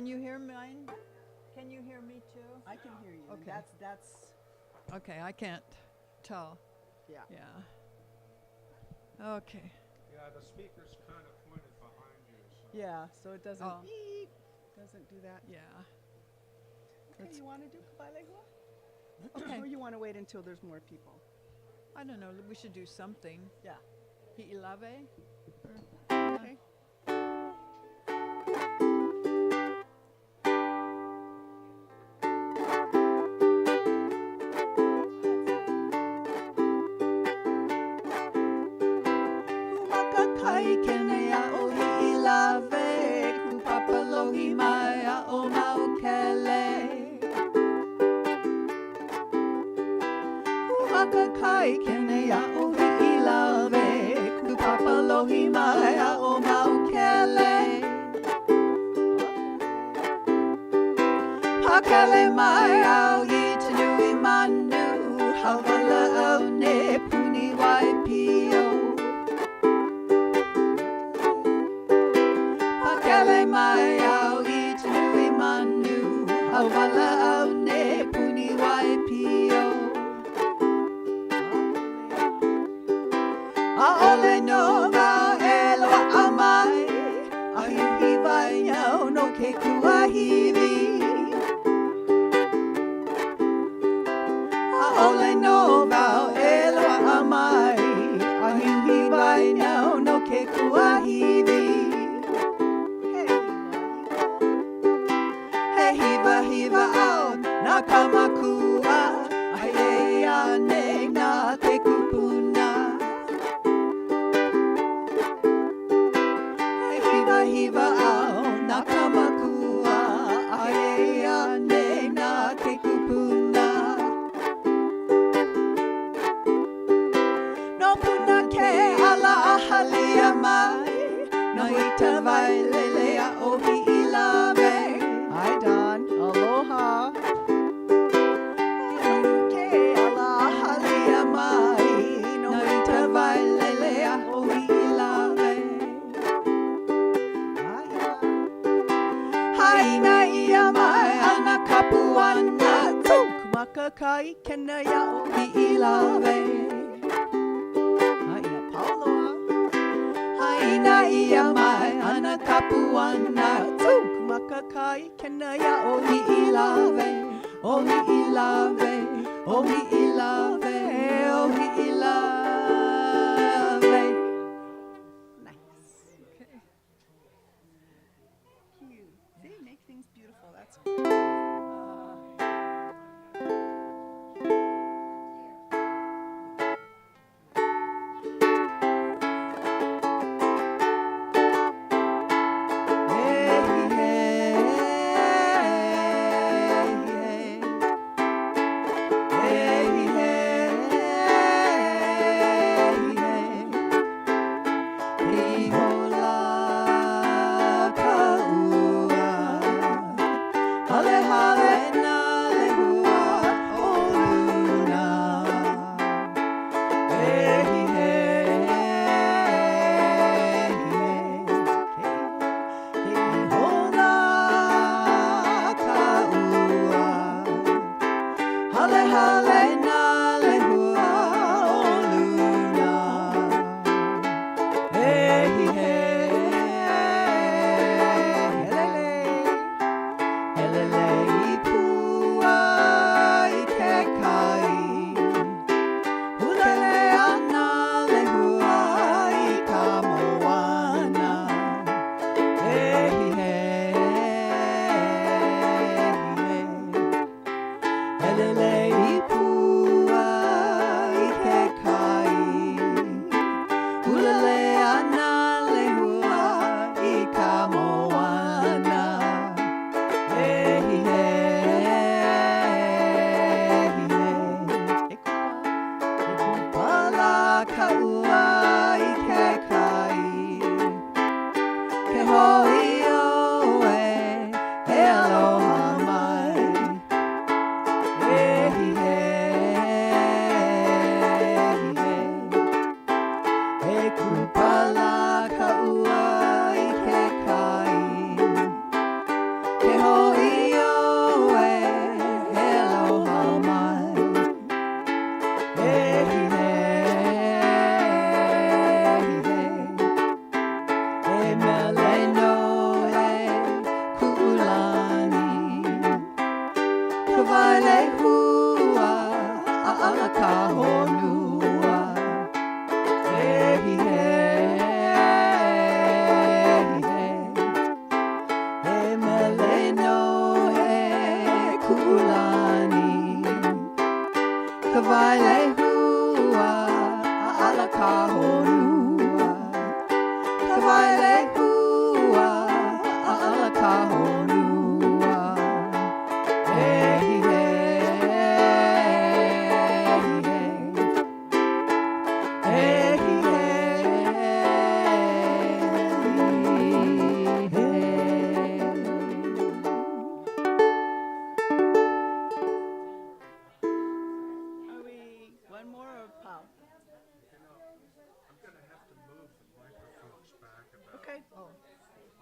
Can you hear mine? Can you hear me too? I can hear you. Okay. That's Okay, I can't tell. yeah. Yeah. Okay. Yeah, the speaker's kind of pointed behind you. So. Yeah, so it doesn't Oh. beep, doesn't do that. Yeah. Okay, That's- you want to do Kabalegua? Okay. Or you want to wait until there's more people? I don't know. We should do something. Yeah. Hi'ilave? Okay. Kai kenea o hi'ilave, ku papalohi mai a o maukele. Haka kai kenea o hi'ilave, ku papalohi mai a o maukele. Pakele mai au i tanui manu, hawala au ne puni wai pio. Pakele mai au i tanui manu, hawala au ne puni wai pio. A ole no wau e loa a mai, a hihi vai nyau no ke kuahiwi. A ole no wau e loa a mai, a hihi vai nyau no ke kuahiwi. He hiva hiva au na kamakua, a he ane na te kupuna. He hiva hiva au na kamakua, a he ane na te kupuna. No puna ke ala a halia mai, no ita vai lele a o hi'ilave. Hi, Don. Aloha. Ke ala halia mai, no ita vai lele a o hi'ilave. Haina ia mai ana kapuana, Kumaka kai kena ya o hi'ilave. Haina Pauloa. Haina ia mai ana kapuana, Kumaka kai kena ya o hi'ilave, o hi'ilave, o hi'ilave, o hi'ilave. Nice. Okay. Cute. See, make things beautiful. That's Hey, hey, hey, ka honua. Hey, hey, hey. Hey, meleno, hey, kulani. Kavaile hua, ala ka honua. Kavaile hua, ala ka honua. Hey, hey, hey, Are we one more or pow? You know, I'm going to have to move the microphones back about Okay. Oh,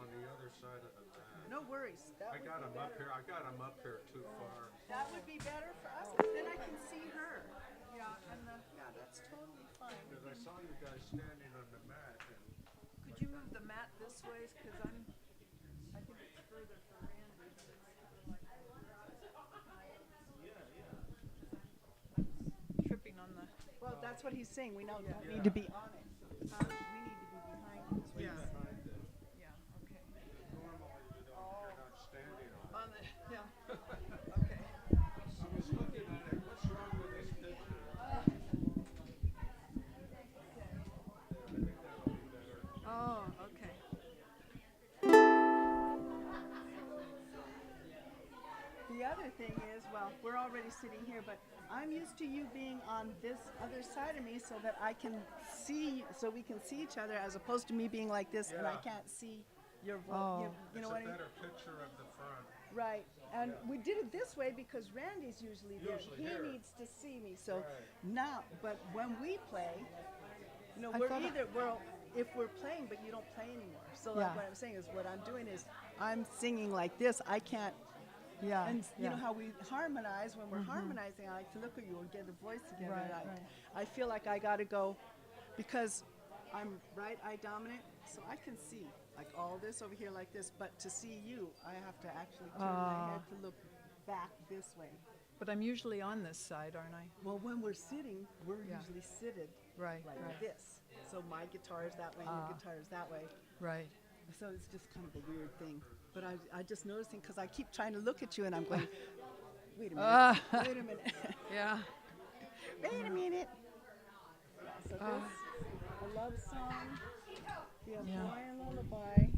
on the other side of the bag. no worries. I got them up here. I got them up here too far. That would be better for us, 'cause then I can see her. Yeah, that's totally fine. Because I saw you guys standing on the mat. And Could you move the mat this way? Because I think it's further for Randy. Tripping on the. Well, that's what he's saying. We don't need to be on it. We need to be behind it. Yeah. behind it. Yeah. Okay. Normally you're not standing on it. On the. Yeah. Okay. I was looking at it. What's wrong with this picture? I think that'll be better. Oh. Okay. The other thing is, well, we're already sitting here, but I'm used to you being on this other side of me so that I can see, so we can see each other, as opposed to me being like this and I Yeah. can't see your voice. Oh. You know It's what I a mean? better picture of the front. Right. And we did it this way because Randy's usually there. Usually He here. needs to see me. So Right. now, but when we play, you know, I we're thought- either, if we're playing, but you don't play anymore. So Yeah. like what I'm saying is what I'm doing is I'm singing like this. I can't. Yeah. And you yeah. know how we harmonize, when we're harmonizing, I like to look at you and get the voice together. Right, and right. I feel like I got to go, because I'm right eye dominant, so I can see like all this over here like this, but to see you, I have to actually turn my head to look back this way. But I'm usually on this side, aren't I? Well, when we're sitting, we're Yeah. usually seated Right. like Right. this. So my guitar is that way, and your guitar is that way. Right. So it's just kind of a weird thing. But I just noticing, because I keep trying to look at you and I'm going, wait a minute, wait a minute, Yeah. wait a minute. Yeah, so this, a love song, the Hawaiian lullaby,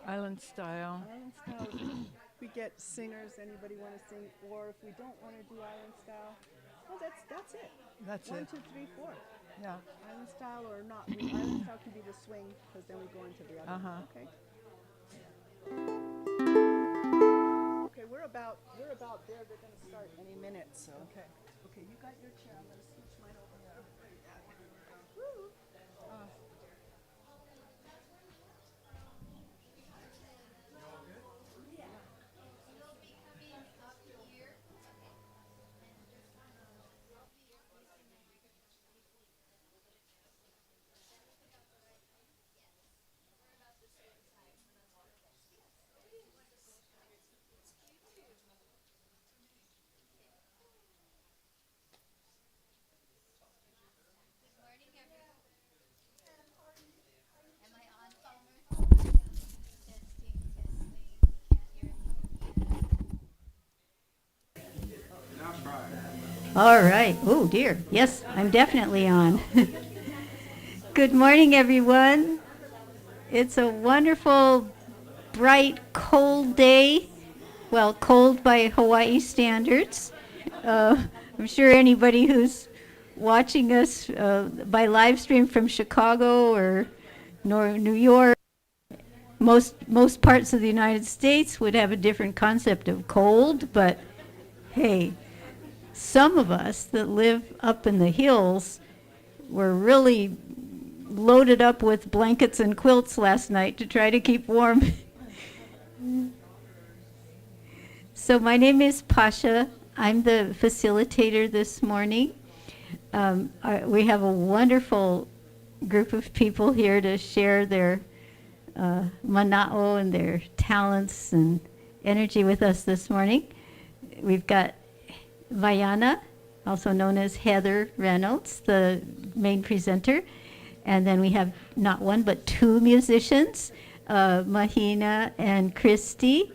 Island style. island style. We get singers, anybody want to sing, or if we don't want to do island style, well, that's it. That's One, it. 2, 3, 4. Yeah. Island style or not. Island style can be the swing, because then we go into the other. Uh-huh. Okay. Okay, we're about there. They're going to start any minute. So. Okay. Okay, you got your chair. I'm going to switch mine over here. Am I on phone? Testing, testing. Can't hear anything. Now try. All right. Oh, dear. Yes, I'm definitely on. Good morning, everyone. It's a wonderful, bright, cold day. Well, cold by Hawaii standards. I'm sure anybody who's watching us by live stream from Chicago or New York, most parts of the United States would have a different concept of cold, but hey, some of us that live up in the hills were really loaded up with blankets and quilts last night to try to keep warm. So my name is Pasha. I'm the facilitator this morning. We have a wonderful group of people here to share their mana'o and their talents and energy with us this morning. We've got Vayana also known as Heather Reynolds, the main presenter. And then we have not one, but two musicians, Mahina and Christy.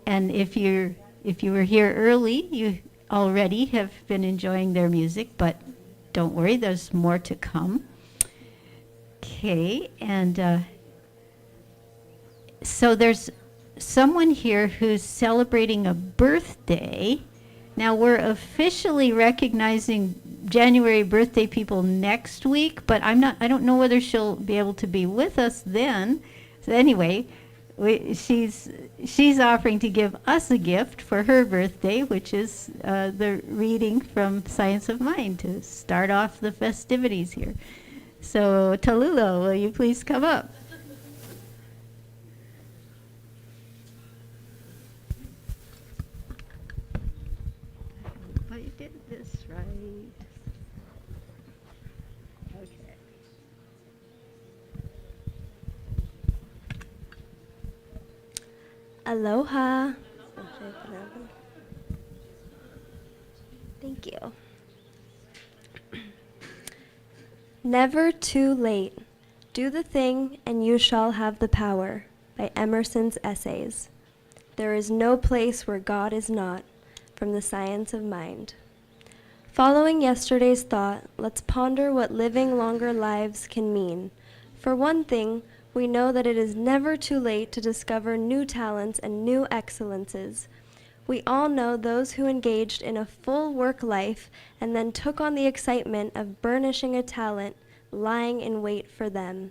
And if you were here early, you already have been enjoying their music, but don't worry, there's more to come. Okay, and so there's someone here who's celebrating a birthday. Now we're officially recognizing January birthday people next week, but I don't know whether she'll be able to be with us then. So anyway, she's offering to give us a gift for her birthday, which is the reading from Science of Mind to start off the festivities here. So Tallulah, will you please come up? I did this right. Okay. Aloha. Thank you. Never too late. Do the thing and you shall have the power, by Emerson's Essays. There is no place where God is not, from the Science of Mind. Following yesterday's thought, let's ponder what living longer lives can mean. For one thing, we know that it is never too late to discover new talents and new excellences. We all know those who engaged in a full work life and then took on the excitement of burnishing a talent lying in wait for them.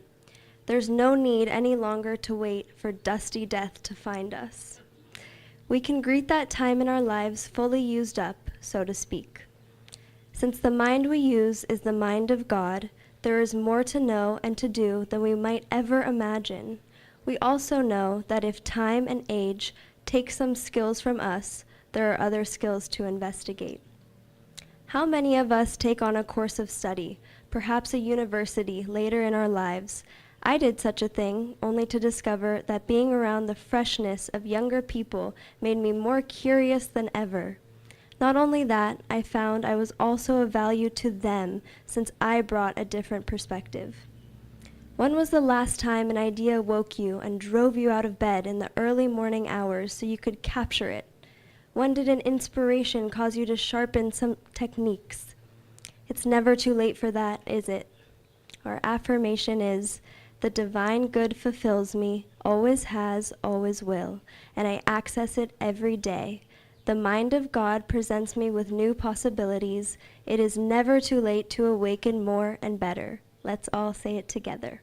There's no need any longer to wait for dusty death to find us. We can greet that time in our lives fully used up, so to speak. Since the mind we use is the mind of God, there is more to know and to do than we might ever imagine. We also know that if time and age take some skills from us, there are other skills to investigate. How many of us take on a course of study, perhaps a university, later in our lives? I did such a thing, only to discover that being around the freshness of younger people made me more curious than ever. Not only that, I found I was also of value to them, since I brought a different perspective. When was the last time an idea woke you and drove you out of bed in the early morning hours so you could capture it? When did an inspiration cause you to sharpen some techniques? It's never too late for that, is it? Our affirmation is, the divine good fulfills me, always has, always will, and I access it every day. The mind of God presents me with new possibilities. It is never too late to awaken more and better. Let's all say it together.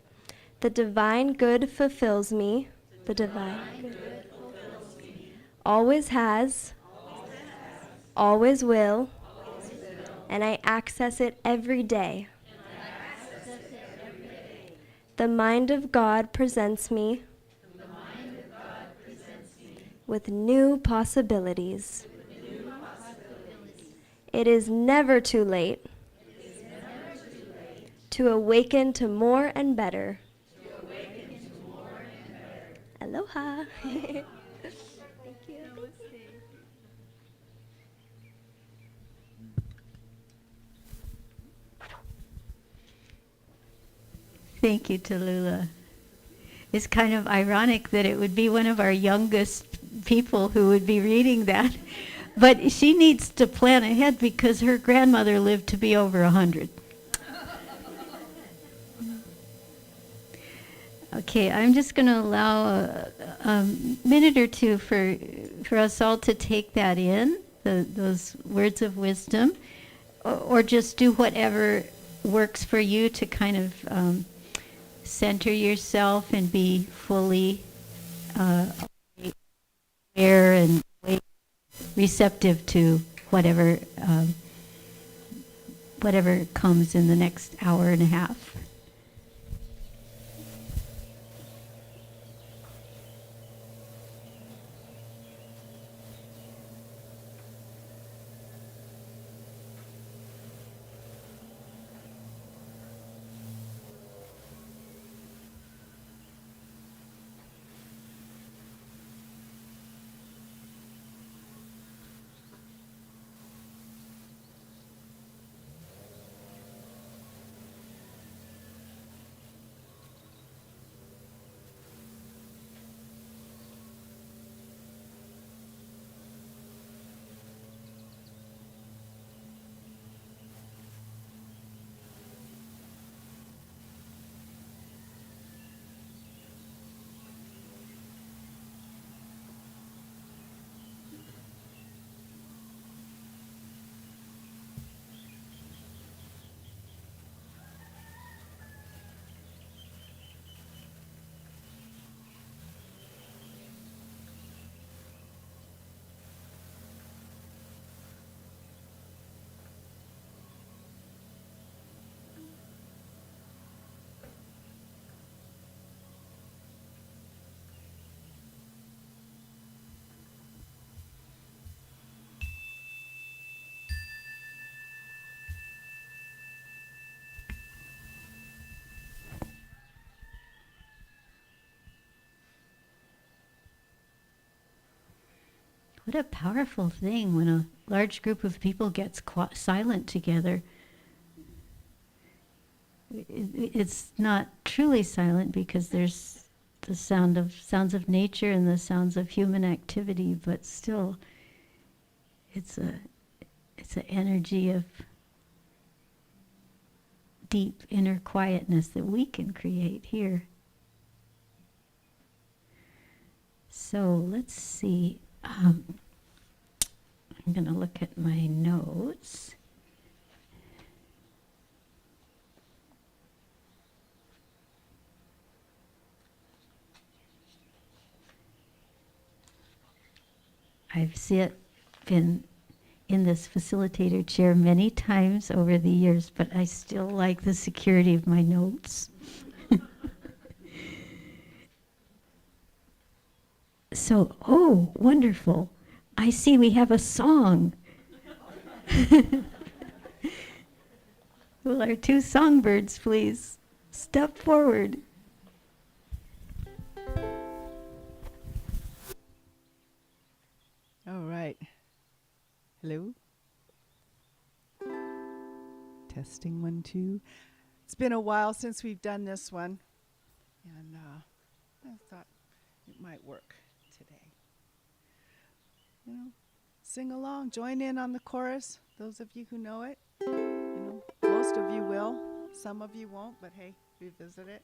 The divine good fulfills me. The divine good fulfills me. Always has. Always will. And I access it every day. The mind of God presents me with new possibilities. It is never too late to awaken to more and better. Aloha. Thank you. Thank you, Tallulah. It's kind of ironic that it would be one of our youngest people who would be reading that. But she needs to plan ahead because her grandmother lived to be over 100. Okay, I'm just going to allow a minute or two for us all to take that in, those words of wisdom, or just do whatever works for you to kind of center yourself and be fully aware and receptive to whatever comes in the next hour and a half. what a powerful thing when a large group of people gets silent together. It's not truly silent because there's the sounds of nature and the sounds of human activity, but still, it's an energy of deep inner quietness that we can create here. So let's see. I'm going to look at my notes. I've been in this facilitator chair many times over the years, but I still like the security of my notes. So, oh, wonderful. I see we have a song. Will our two songbirds please step forward? All right. Hello? Testing 1, 2. It's been a while since we've done this one, and I thought it might work today. You know, sing along, join in on the chorus, those of you who know it. You know, most of you will, some of you won't, but hey, revisit it.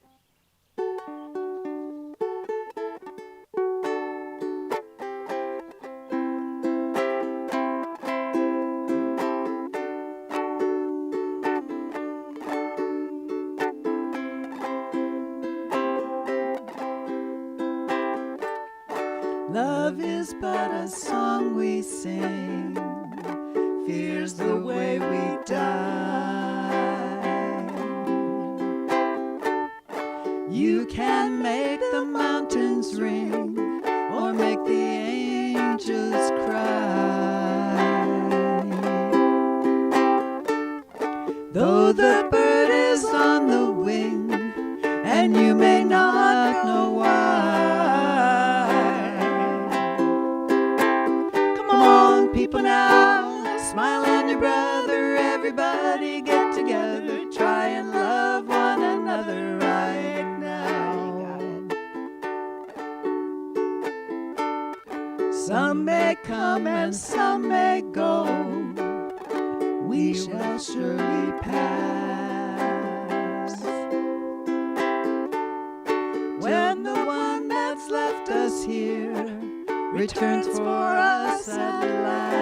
Love is but a song we sing, fear's the way we die. You can make the mountains ring, or make the angels cry. Though the bird is on the wing, and you may not know why. People now, smile on your brother, everybody get together, try and love one another right now. Some may come and some may go, we shall surely pass. When the one that's left us here returns for us at last,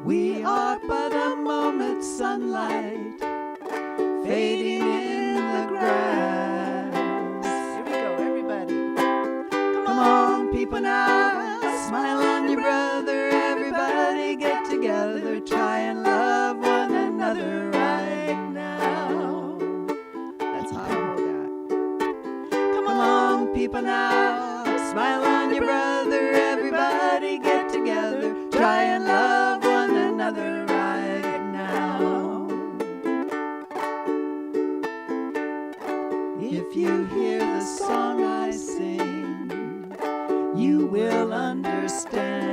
we are but a moment's sunlight fading in the grass. Here we go, everybody. Come on, people now, smile on your brother, everybody get together, try and love one another right now. That's how I hold that. Come on, people now, smile on your brother, everybody get together, try and love one another right now. If you hear the song I sing, you will understand.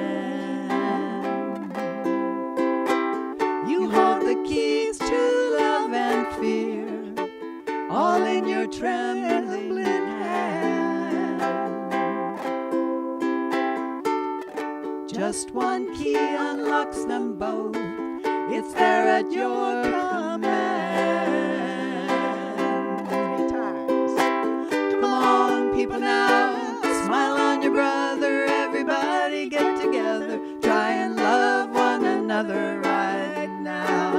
You hold the keys to love and fear, all in your trembling hand. Just one key unlocks them both, it's there at your command. 3 times. Come on, people now, smile on your brother, everybody get together, try and love one another right now.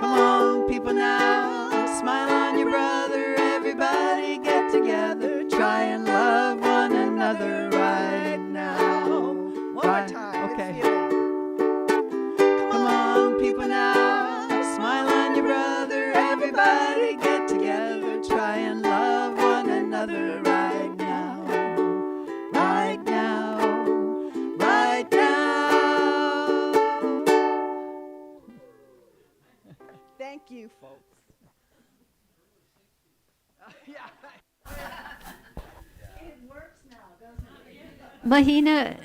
Come on, people now, smile on your brother, everybody get together, try and love one another right now. One more time. Okay. Come on, people now, smile on your brother, everybody get together, try and Mahina,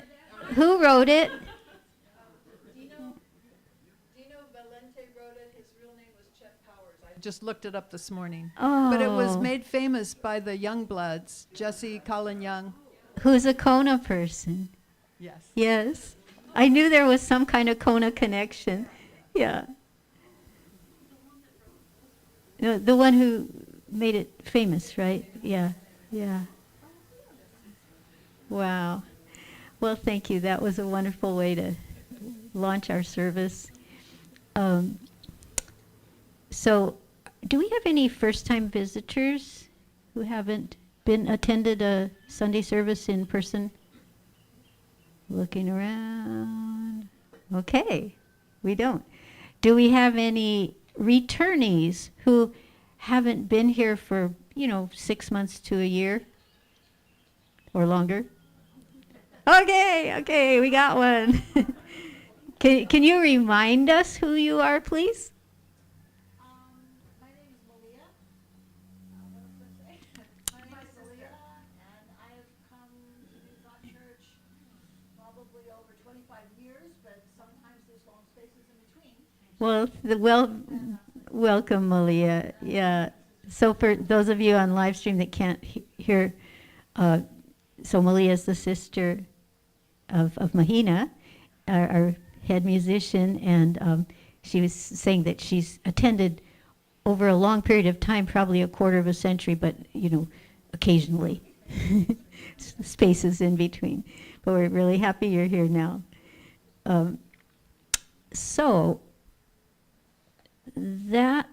who wrote it? Dino Valente wrote it. His real name was Chet Powers. I just looked it up this morning. Oh. But it was made famous by the Youngbloods, Jesse Colin Young. Who's a Kona person. Yes. Yes. I knew there was some kind of Kona connection. Yeah. No, the one who made it famous, right? Yeah. Yeah. Wow. Well, thank you. That was a wonderful way to launch our service. So, do we have any first-time visitors who haven't attended a Sunday service in person? Looking around. Okay, we don't. Do we have any returnees who haven't been here for, 6 months to a year or longer? Okay, we got one. Can you remind us who you are, please? My name is Malia. What else did I say? My name is Malia, and I have come to New Thought Church probably over 25 years, but sometimes there's long spaces in between. Welcome, Malia. Yeah. So for those of you on live stream that can't hear, so Malia is the sister of Mahina, our head musician, and she was saying that she's attended over a long period of time, probably a quarter of a century, but occasionally spaces in between. But we're really happy you're here now. So now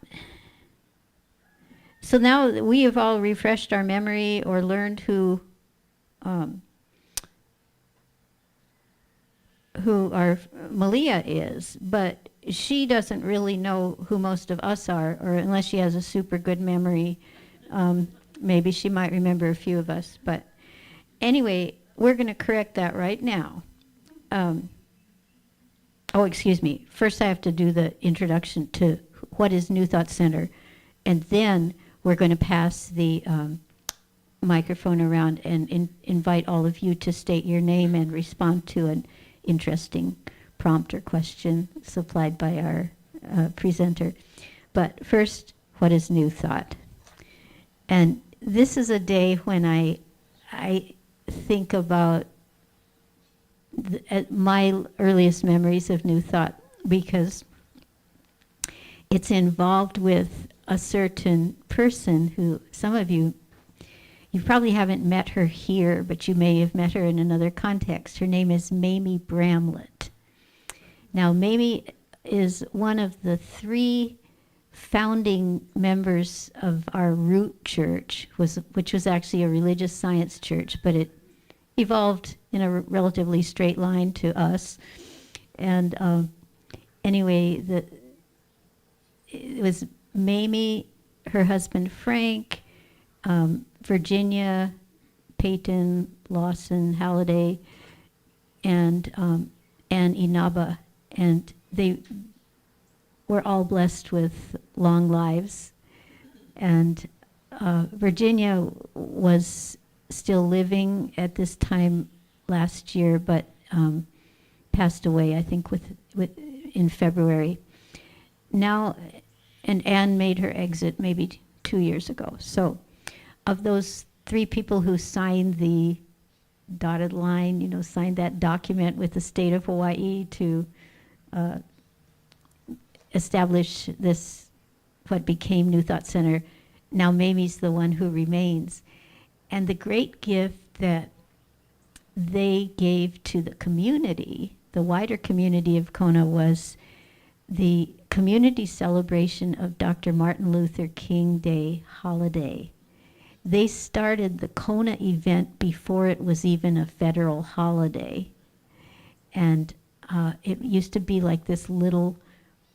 that we have all refreshed our memory or learned who our Malia is, but she doesn't really know who most of us are, or unless she has a super good memory, maybe she might remember a few of us. But anyway, we're going to correct that right now. Excuse me. First I have to do the introduction to what is New Thought Center, and then we're going to pass the microphone around and invite all of you to state your name and respond to an interesting prompt or question supplied by our presenter. But first, what is New Thought? And this is a day when I think about my earliest memories of New Thought, because it's involved with a certain person who some of you probably haven't met her here, but you may have met her in another context. Her name is Mamie Bramlett. Now, Mamie is one of the 3 founding members of our root church, which was actually a religious science church, but it evolved in a relatively straight line to us. And anyway, it was Mamie, her husband Frank, Virginia, Peyton, Lawson, Halliday, and Inaba. And they were all blessed with long lives. And Virginia was still living at this time last year, but passed away, I think, in February. Now, and Anne made her exit maybe 2 years ago. So of those 3 people who signed the dotted line, signed that document with the state of Hawaii to establish this, what became New Thought Center, now Mamie's the one who remains. And the great gift that they gave to the community, the wider community of Kona, was the community celebration of Dr. Martin Luther King Day holiday. They started the Kona event before it was even a federal holiday. And it used to be like this little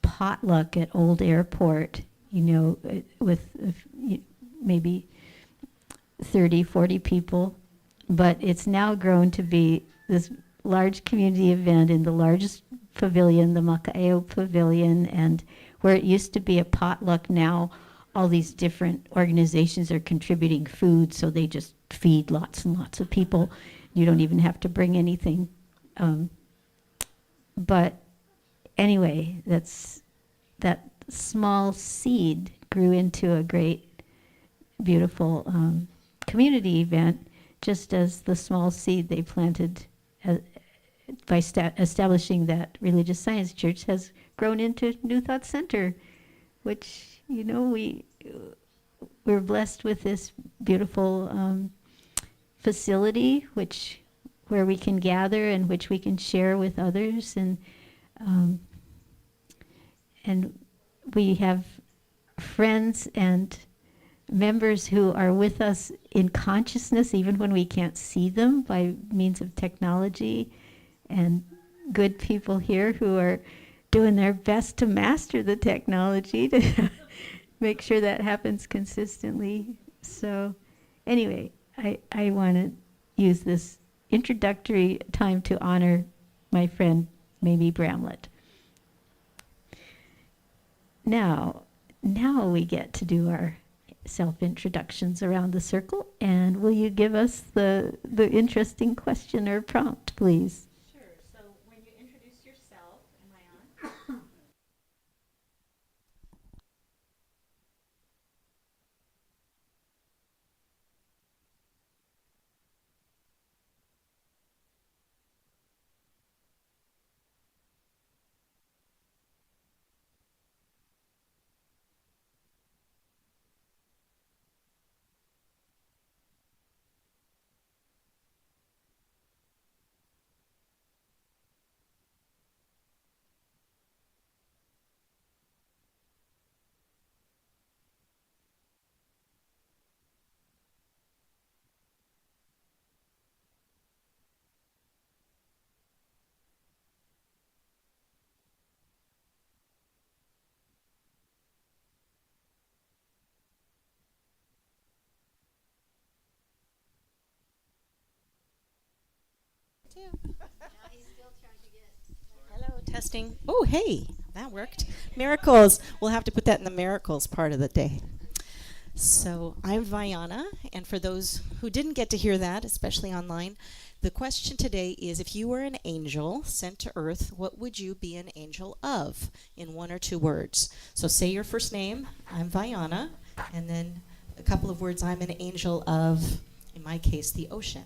potluck at Old Airport, with maybe 30, 40 people. But it's now grown to be this large community event in the largest pavilion, the Maka'eo Pavilion, and where it used to be a potluck, now all these different organizations are contributing food, so they just feed lots and lots of people, you don't even have to bring anything. But anyway, that small seed grew into a great, beautiful community event, just as the small seed they planted by establishing that religious science church has grown into New Thought Center, which, you know, we're blessed with this beautiful facility, where we can gather and which we can share with others, and we have friends and members who are with us in consciousness, even when we can't see them by means of technology, and good people here who are doing their best to master the technology to make sure that happens consistently. So anyway, I want to use this introductory time to honor my friend Mamie Bramlett. Now we get to do our self-introductions around the circle, and will you give us the interesting question or prompt, please? Sure. So when you introduce yourself, am I on? Hello, testing. Oh, hey, that worked. Miracles. We'll have to put that in the miracles part of the day. So I'm Vayana, and for those who didn't get to hear that, especially online, the question today is, if you were an angel sent to Earth, what would you be an angel of in 1 or 2 words? So say your first name, I'm Vayana, and then a couple of words, I'm an angel of, in my case, the ocean.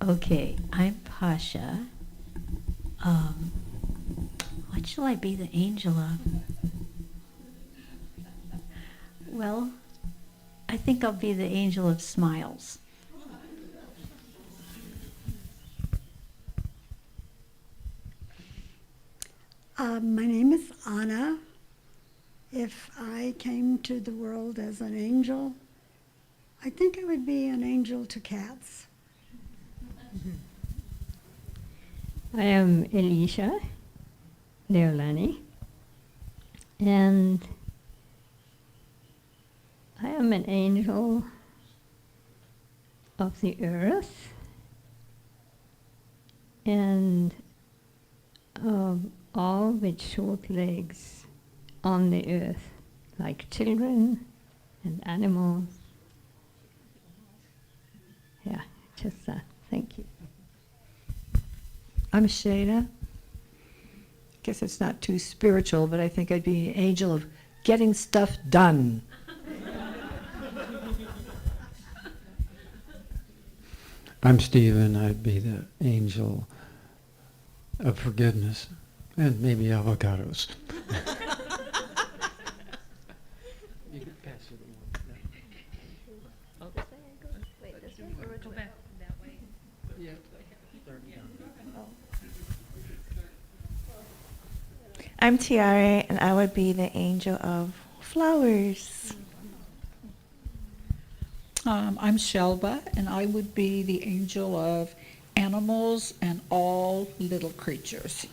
Okay, I'm Pasha. What shall I be the angel of? Well, I think I'll be the angel of smiles. My name is Anna. If I came to the world as an angel, I think I would be an angel to cats. I am Elisha Leolani, and I am an angel of the earth and of all with short legs on the earth, like children and animals. Yeah, just that. Thank you. I'm Shayna. Guess it's not too spiritual, but I think I'd be an angel of getting stuff done. I'm Stephen. I'd be the angel of forgiveness and maybe avocados. You can pass it along. Wait, this way or Go back that way. Yeah. I'm Tiare, and I would be the angel of flowers. I'm Shelba, and I would be the angel of animals and all little creatures.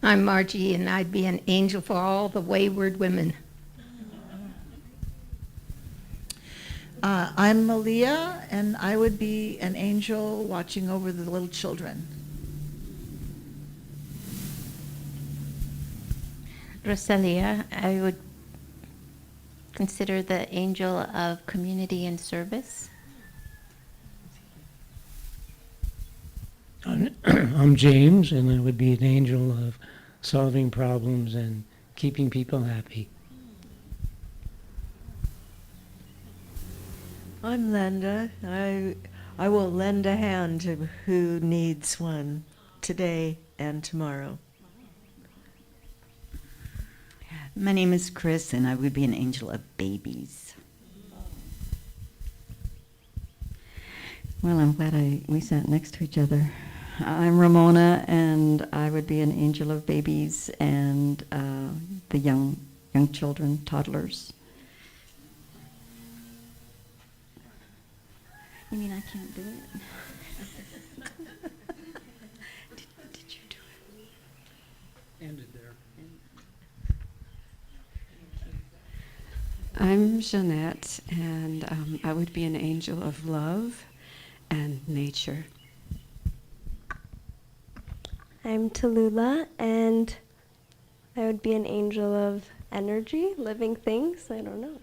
I'm Margie, and I'd be an angel for all the wayward women. I'm Malia, and I would be an angel watching over the little children. Rosalia, I would consider the angel of community and service. I'm James, and I would be an angel of solving problems and keeping people happy. I'm Linda. I will lend a hand to who needs one today and tomorrow. My name is Chris, and I would be an angel of babies. Well, I'm glad we sat next to each other. I'm Ramona, and I would be an angel of babies and the young children, toddlers. You mean I can't do it? did you do it? Ended there. I'm Jeanette, and I would be an angel of love and nature. I'm Tallulah, and I would be an angel of energy, living things. I don't know.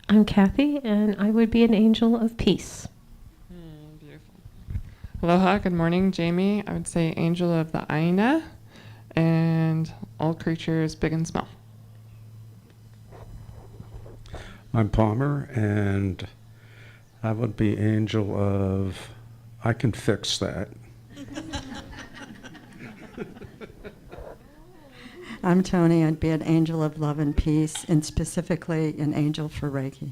I'm Kathy, and I would be an angel of peace. Beautiful. Aloha, good morning, Jamie. I would say angel of the Aina and all creatures big and small. I'm Palmer, and I would be angel of, I can fix that. I'm Tony. I'd be an angel of love and peace, and specifically an angel for Reiki.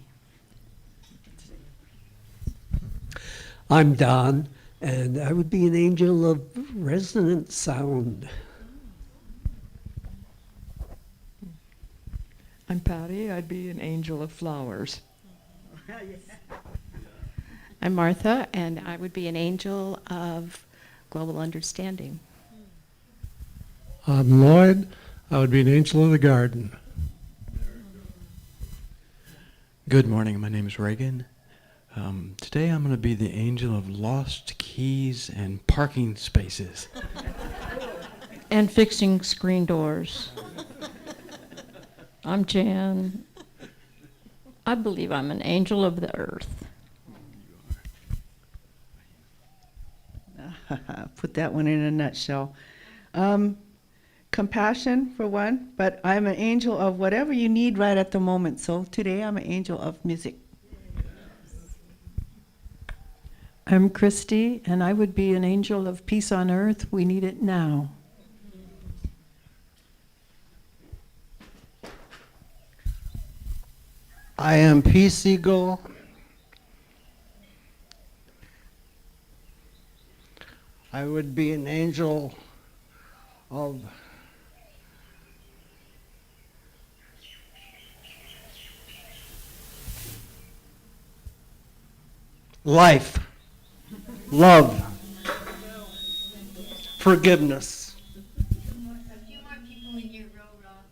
I'm Don, and I would be an angel of resonant sound. I'm Patty. I'd be an angel of flowers. I'm Martha, and I would be an angel of global understanding. I'm Lloyd. I would be an angel of the garden. Good morning. My name is Reagan. Today I'm going to be the angel of lost keys and parking spaces. And fixing screen doors. I'm Jan. I believe I'm an angel of the earth. Put that one in a nutshell. Compassion for one, but I'm an angel of whatever you need right at the moment. So today I'm an angel of music. I'm Christy, and I would be an angel of peace on earth. We need it now. I am Peace Eagle. I would be an angel of life, love, forgiveness. A few more people in your row, Rob.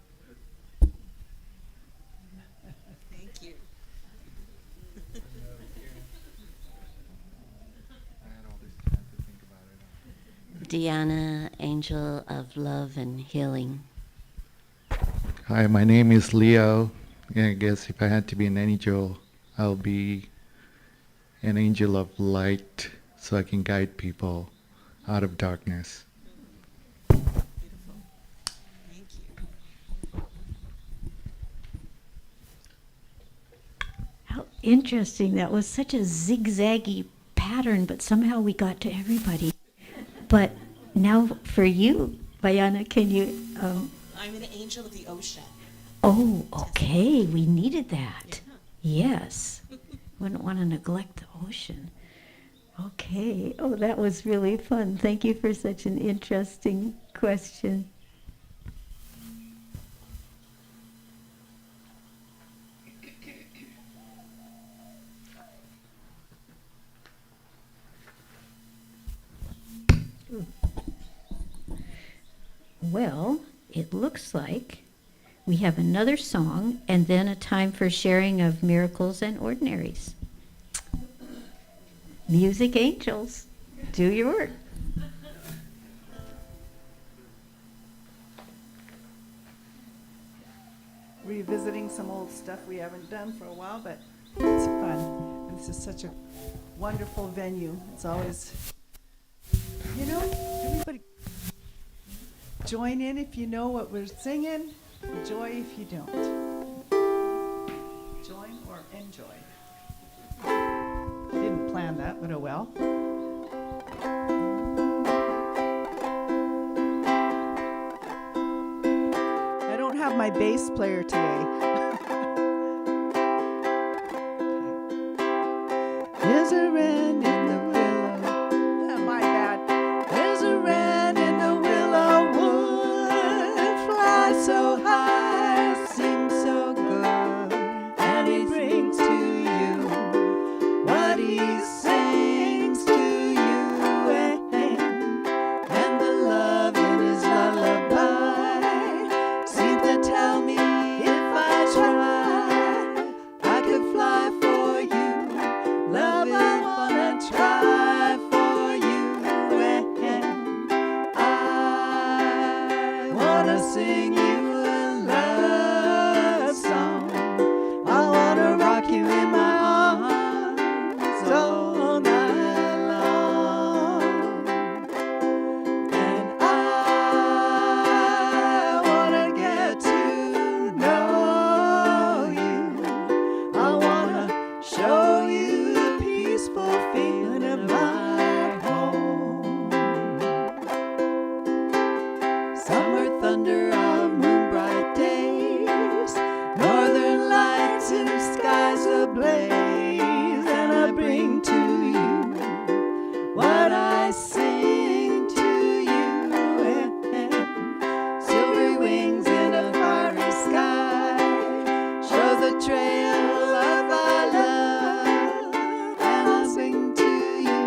Thank you. Deanna, angel of love and healing. Hi, my name is Leo. And I guess if I had to be an angel, I'll be an angel of light so I can guide people out of darkness. How interesting. That was such a zigzaggy pattern, but somehow we got to everybody. But now for you, Vayana, can you... I'm an angel of the ocean. Oh, okay. We needed that. Yes. Wouldn't want to neglect the ocean. Okay. Oh, that was really fun. Thank you for such an interesting question. Well, it looks like we have another song and then a time for sharing of miracles and ordinaries. Music angels, do your work. Revisiting some old stuff we haven't done for a while, but it's fun. And this is such a wonderful venue. It's always, everybody join in if you know what we're singing. Enjoy if you don't. Join or enjoy. Didn't plan that, but oh well. I don't have my bass player today. There's a wren in the willow. My bad. There's a wren in the willow wood. Flies so high, sings so good, and he brings to you what he sings to you, and the love in his lullaby seems to tell me if I try, I could fly for you. Love, I wanna try for you, and I wanna sing you a love song. I wanna rock you in my arms all night long, and I wanna get to know you. I wanna show you the peaceful feeling of my home. Summer thunder of moonbright days, northern lights and skies ablaze, and I bring to you what I sing to you, and silvery wings in a fiery sky show the trail of our love, and I'll sing to you.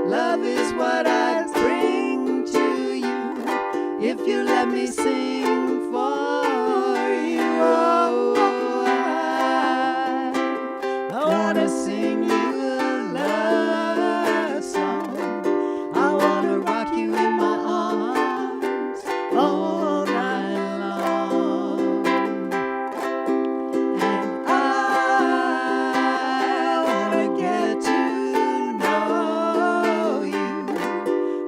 Love is what I bring to you, if you let me sing for you. I wanna sing you a love song. I wanna rock you in my arms all night long, and I wanna get to know you.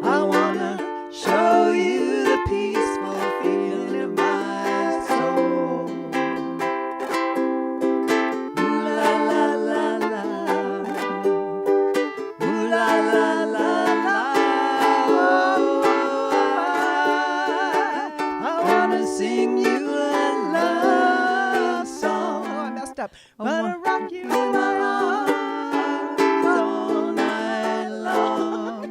I wanna show you the peaceful feeling of my soul. Ooh la la la la, ooh la la la la. I wanna sing you a love song. Oh, I messed up. Wanna rock you in my arms all night long,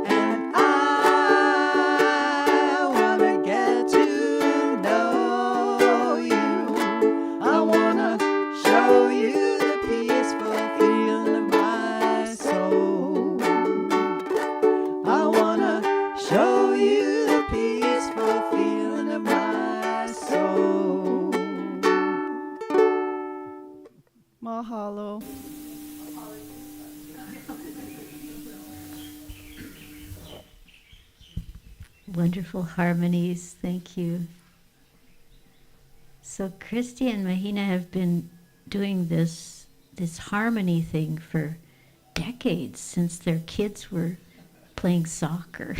and I wanna get to know you. I wanna show you the peaceful feeling of my soul. I wanna show you the peaceful feeling of my soul. Mahalo. Wonderful harmonies. Thank you. So Christy and Mahina have been doing this harmony thing for decades, since their kids were playing soccer.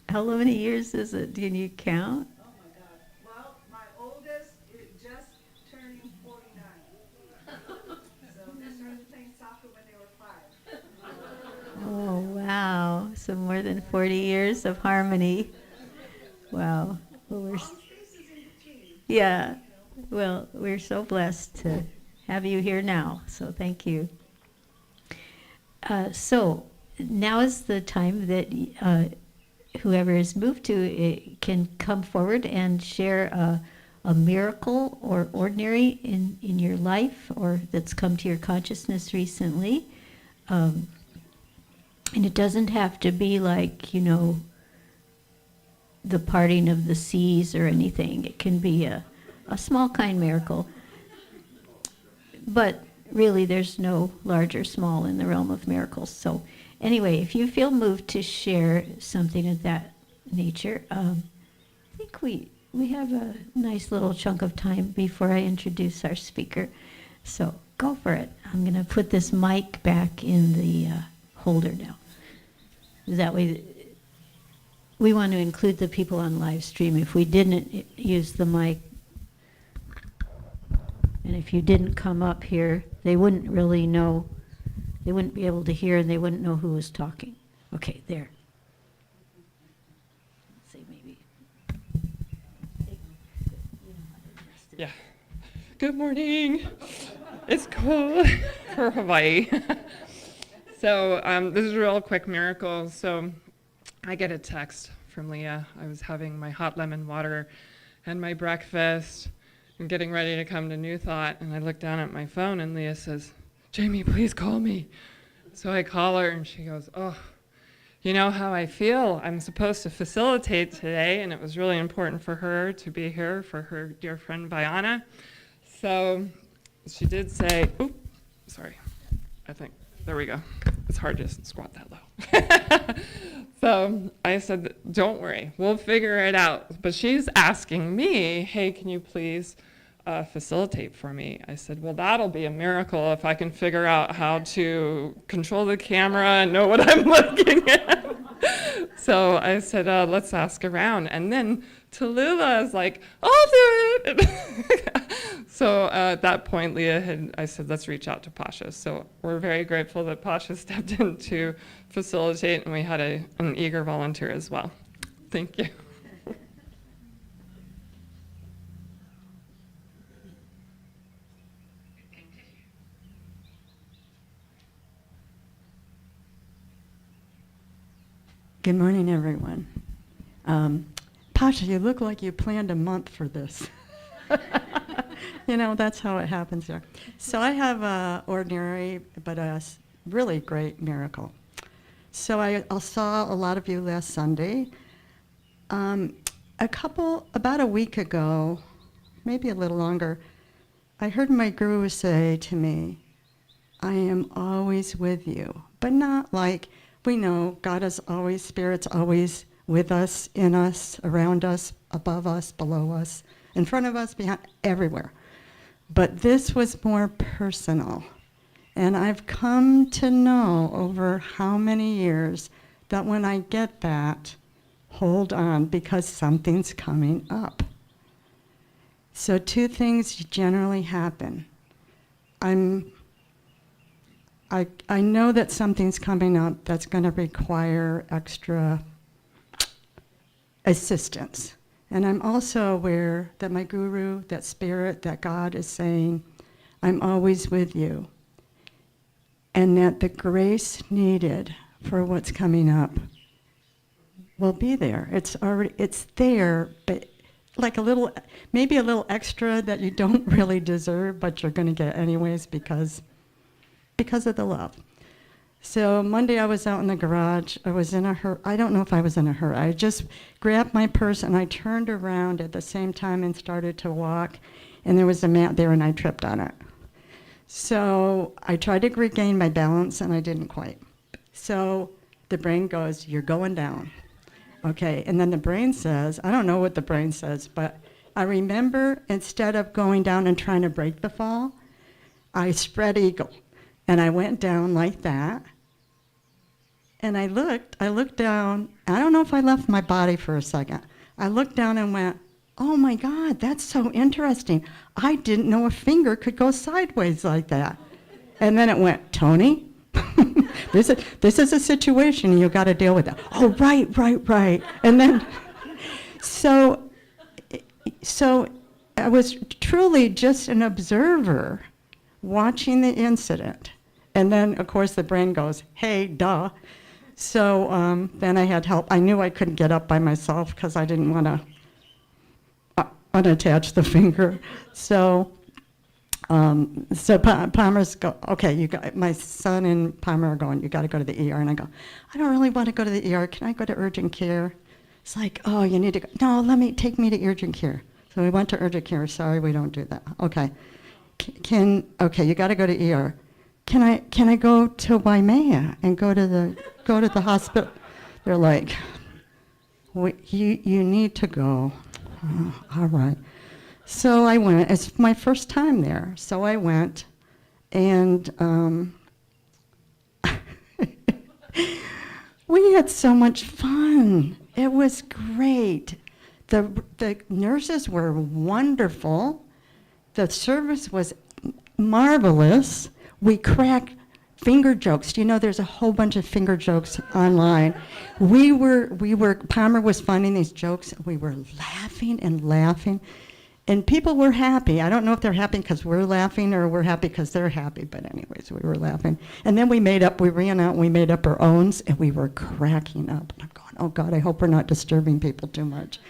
How many years is it? Can you count? Oh my God. Well, my oldest is just turning 49. So they started playing soccer when they were 5. Oh, wow. So more than 40 years of harmony. Wow. Well, yeah. Well, we're so blessed to have you here now. So thank you. So now is the time that whoever is moved to can come forward and share a miracle or ordinary in your life, or that's come to your consciousness recently. And it doesn't have to be like, the parting of the seas or anything. It can be a small kind miracle. But really, there's no large or small in the realm of miracles. So anyway, if you feel moved to share something of that nature, I think we have a nice little chunk of time before I introduce our speaker. So go for it. I'm going to put this mic back in the holder now. That way, we want to include the people on live stream. If we didn't use the mic, and if you didn't come up here, they wouldn't really know, they wouldn't be able to hear, and they wouldn't know who was talking. Okay, there. Let's see, maybe. Yeah. Good morning. It's cold for Hawaii. So this is a real quick miracle. So I get a text from Leah. I was having my hot lemon water and my breakfast and getting ready to come to New Thought, and I look down at my phone and Leah says, "Jamie, please call me." So I call her and she goes, "Oh, you know how I feel. I'm supposed to facilitate today, and it was really important for her to be here for her dear friend Vayana." So she did say, "Oop, sorry, I think, there we go. It's hard to squat that low." So I said, "Don't worry, we'll figure it out." But she's asking me, "Hey, can you please facilitate for me?" I said, "Well, that'll be a miracle if I can figure out how to control the camera and know what I'm looking at." So I said, "Let's ask around." And then Tallulah is like, "I'll do it." So at that point, I said, "Let's reach out to Pasha." So we're very grateful that Pasha stepped in to facilitate, and we had an eager volunteer as well. Thank you. Good morning, everyone. Pasha, you look like you planned a month for this. You know, that's how it happens here. So I have a ordinary but a really great miracle. So I saw a lot of you last Sunday. About a week ago, maybe a little longer, I heard my guru say to me, "I am always with you," but not like, we know God is always, Spirit's always with us, in us, around us, above us, below us, in front of us, behind, everywhere. But this was more personal. And I've come to know over how many years that when I get that, hold on, because something's coming up. So 2 things generally happen. I know that something's coming up that's going to require extra assistance. And I'm also aware that my guru, that Spirit, that God is saying, "I'm always with you." And that the grace needed for what's coming up will be there. It's there, but like maybe a little extra that you don't really deserve, but you're going to get anyways because of the love. So Monday I was out in the garage. I was in a hurry. I don't know if I was in a hurry. I just grabbed my purse and I turned around at the same time and started to walk. And there was a mat there and I tripped on it. So I tried to regain my balance and I didn't quite. So the brain goes, "You're going down." Okay, and then the brain says, I don't know what the brain says, but I remember instead of going down and trying to break the fall, I spread eagle. And I went down like that. And I looked down. I don't know if I left my body for a second. I looked down and went, "Oh my God, that's so interesting. I didn't know a finger could go sideways like that." And then it went, "Tony, this is a situation you got to deal with it." "Oh, right. And then, so I was truly just an observer watching the incident. And then, of course, the brain goes, "Hey, duh." So then I had help. I knew I couldn't get up by myself because I didn't want to unattach the finger. So Palmer's go, "Okay, my son and Palmer are going, you got to go to the ER." And I go, "I don't really want to go to the ER. Can I go to urgent care?" It's like, "Oh, you need to go." "No, take me to urgent care." So we went to urgent care. "Sorry, we don't do that." "Okay. Okay, you got to go to ER. Can I go to Waimea and go to the hospital?" They're like, you need to go." "Oh, all right." So I went. It's my first time there. So I went, And we had so much fun. It was great. The nurses were wonderful. The service was marvelous. We cracked finger jokes. Do you know there's a whole bunch of finger jokes online? Palmer was finding these jokes. We were laughing and laughing. And people were happy. I don't know if they're happy because we're laughing or we're happy because they're happy, but anyways, we were laughing. And then we ran out and we made up our owns, and we were cracking up. And I'm going, oh God, I hope we're not disturbing people too much.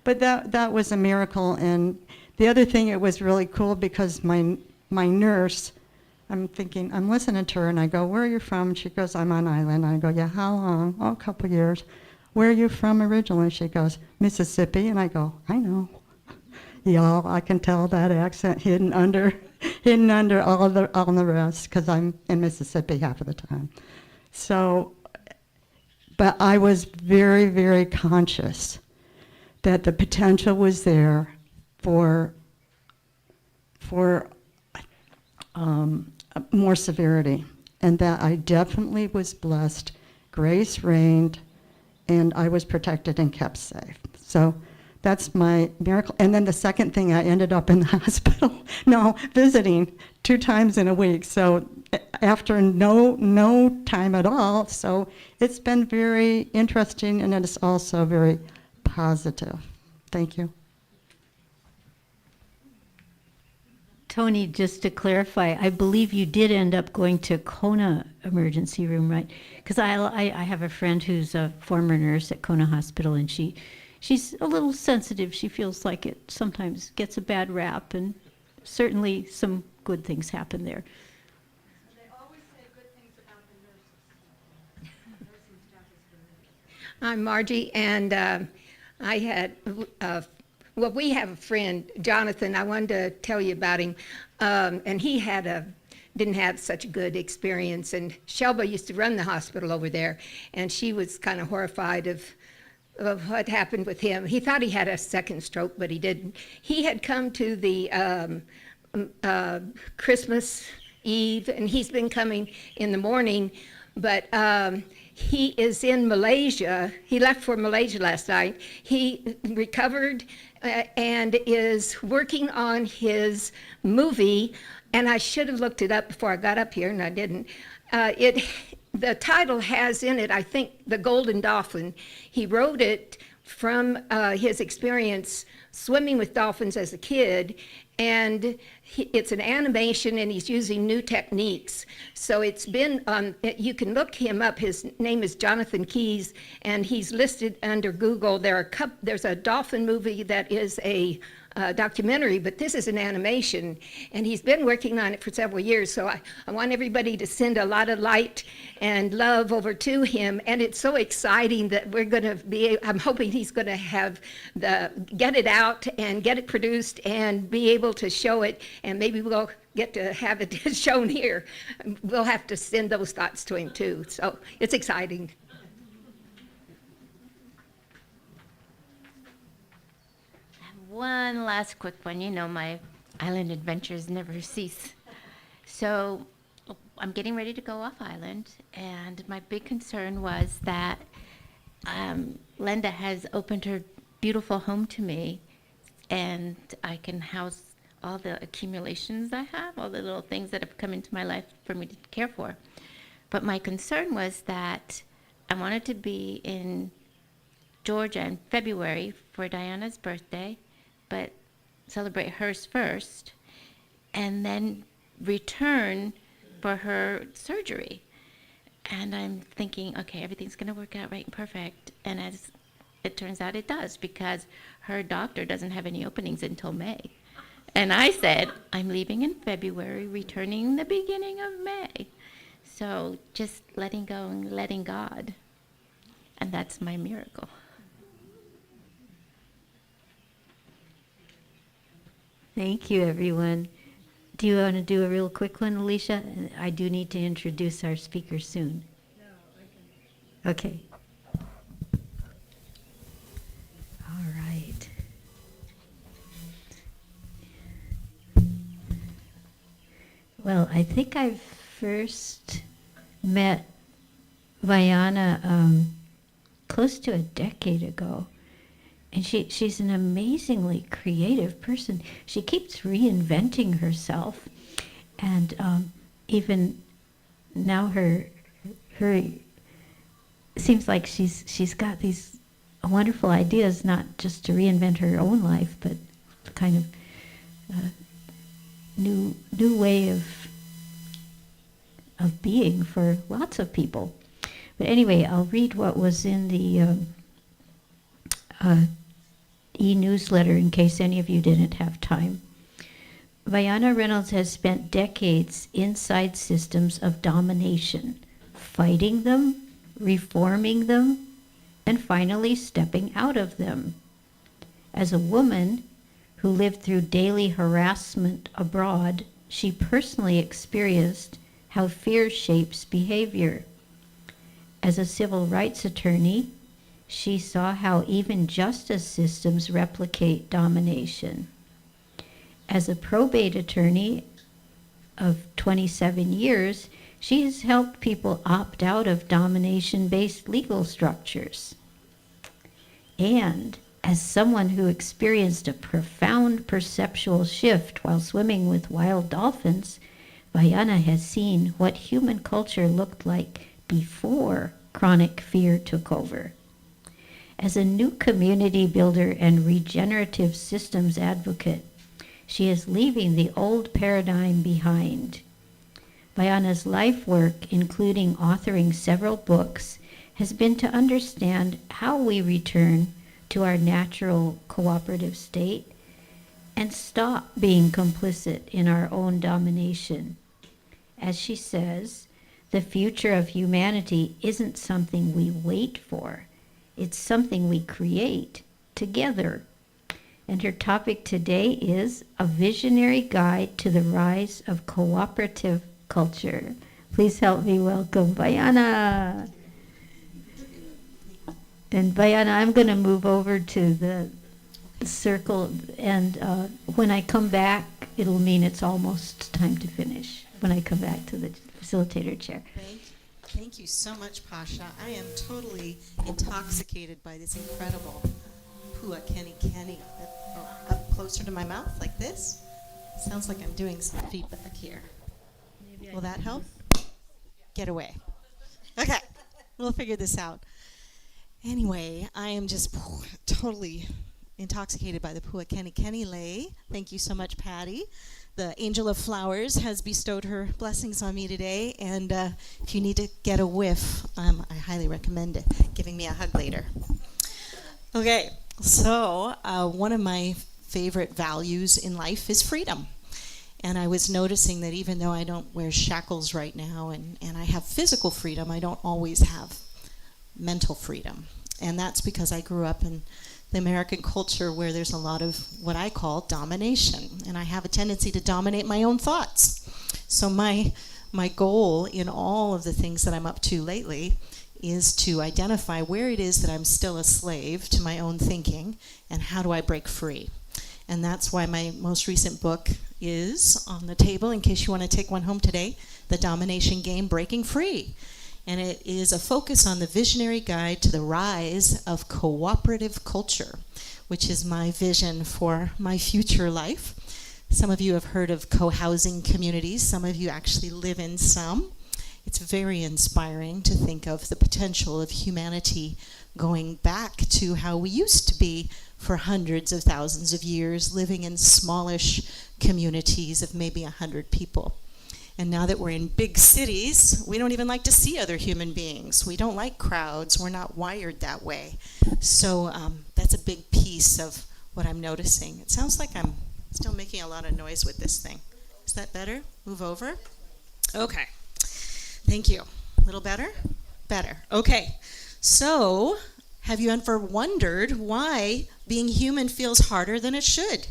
But that was a miracle. And the other thing, it was really cool because my nurse, I'm listening to her, and I go, where are you from? And she goes, I'm on island. I go, yeah, how long? Oh, a couple years. Where are you from originally? She goes, Mississippi. And I go, I know. Y'all, I can tell that accent hidden under all the rest, because I'm in Mississippi half of the time. So, but I was very, very conscious that the potential was there for more severity, and that I definitely was blessed. Grace reigned, and I was protected and kept safe. So that's my miracle. And then the second thing, I ended up in the hospital, visiting 2 times in a week. So after no time at all. So it's been very interesting, and it's also very positive. Thank you. Tony, just to clarify, I believe you did end up going to Kona emergency room, right? Because I have a friend who's a former nurse at Kona Hospital, and she's a little sensitive. She feels like it sometimes gets a bad rap, and certainly some good things happen there. They always say good things about the nurses. Nursing staff is good. I'm Margie, and I had, we have a friend, Jonathan. I wanted to tell you about him, and he didn't have such a good experience. And Shelba used to run the hospital over there, and she was kind of horrified of what happened with him. He thought he had a second stroke, but he didn't. He had come to the Christmas Eve, and he's been coming in the morning, but he is in Malaysia. He left for Malaysia last night. He recovered and is working on his movie, and I should have looked it up before I got up here, and I didn't. The title has in it, I think, The Golden Dolphin. He wrote it from his experience swimming with dolphins as a kid, and it's an animation, and he's using new techniques. So it's been, you can look him up. His name is Jonathan Keyes, and he's listed under Google. There's a dolphin movie that is a documentary, but this is an animation, and he's been working on it for several years. So I want everybody to send a lot of light and love over to him, and it's so exciting that we're going to I'm hoping he's going to get it out and get it produced and be able to show it, and maybe we'll get to have it shown here. We'll have to send those thoughts to him too. So it's exciting. One last quick one. You know, my island adventures never cease. So I'm getting ready to go off island, and my big concern was that Linda has opened her beautiful home to me, and I can house all the accumulations I have, all the little things that have come into my life for me to care for. But my concern was that I wanted to be in Georgia in February for Diana's birthday, but celebrate hers first, and then return for her surgery. And I'm thinking, okay, everything's going to work out right and perfect. And as it turns out, it does, because her doctor doesn't have any openings until May. And I said, I'm leaving in February, returning the beginning of May. So just letting go and letting God. And that's my miracle. Thank you, everyone. Do you want to do a real quick one, Alicia? I do need to introduce our speaker soon. No, I can. Okay. All right. Well, I think I first met Vayana close to a decade ago. And she's an amazingly creative person. She keeps reinventing herself. And even now her seems like she's got these wonderful ideas, not just to reinvent her own life, but kind of new way of being for lots of people. But anyway, I'll read what was in the e-newsletter in case any of you didn't have time. Vayana Reynolds has spent decades inside systems of domination, fighting them, reforming them, and finally stepping out of them. As a woman who lived through daily harassment abroad, she personally experienced how fear shapes behavior. As a civil rights attorney, she saw how even justice systems replicate domination. As a probate attorney of 27 years, she has helped people opt out of domination-based legal structures. And as someone who experienced a profound perceptual shift while swimming with wild dolphins, Vayana has seen what human culture looked like before chronic fear took over. As a new community builder and regenerative systems advocate, she is leaving the old paradigm behind. Vayana's life work, including authoring several books, has been to understand how we return to our natural cooperative state and stop being complicit in our own domination. As she says, the future of humanity isn't something we wait for. It's something we create together. And her topic today is A Visionary Guide to the Rise of Cooperative Culture. Please help me welcome Vayana. And Vayana, I'm going to move over to the circle, and when I come back, it'll mean it's almost time to finish, when I come back to the facilitator chair. Thank you so much, Pasha. I am totally intoxicated by this incredible Pua Kenny Kenny. Up closer to my mouth, like this. Sounds like I'm doing some feedback here. Will that help? Get away. Okay, we'll figure this out. Anyway, I am just totally intoxicated by the Pua Kenny Kenny lay. Thank you so much, Patty. The Angel of Flowers has bestowed her blessings on me today, and if you need to get a whiff, I highly recommend it. Giving me a hug later. Okay, so one of my favorite values in life is freedom. And I was noticing that even though I don't wear shackles right now and I have physical freedom, I don't always have mental freedom. And that's because I grew up in the American culture where there's a lot of what I call domination. And I have a tendency to dominate my own thoughts. So my goal in all of the things that I'm up to lately is to identify where it is that I'm still a slave to my own thinking and how do I break free. And that's why my most recent book is on the table, in case you want to take one home today, The Domination Game, Breaking Free. And it is a focus on the visionary guide to the rise of cooperative culture, which is my vision for my future life. Some of you have heard of co-housing communities. Some of you actually live in some. It's very inspiring to think of the potential of humanity going back to how we used to be for hundreds of thousands of years, living in smallish communities of maybe 100 people. And now that we're in big cities, we don't even like to see other human beings. We don't like crowds. We're not wired that way. So that's a big piece of what I'm noticing. It sounds like I'm still making a lot of noise with this thing. Is that better? Move over? Okay. Thank you. A little better? Better. Okay. So have you ever wondered why being human feels harder than it should?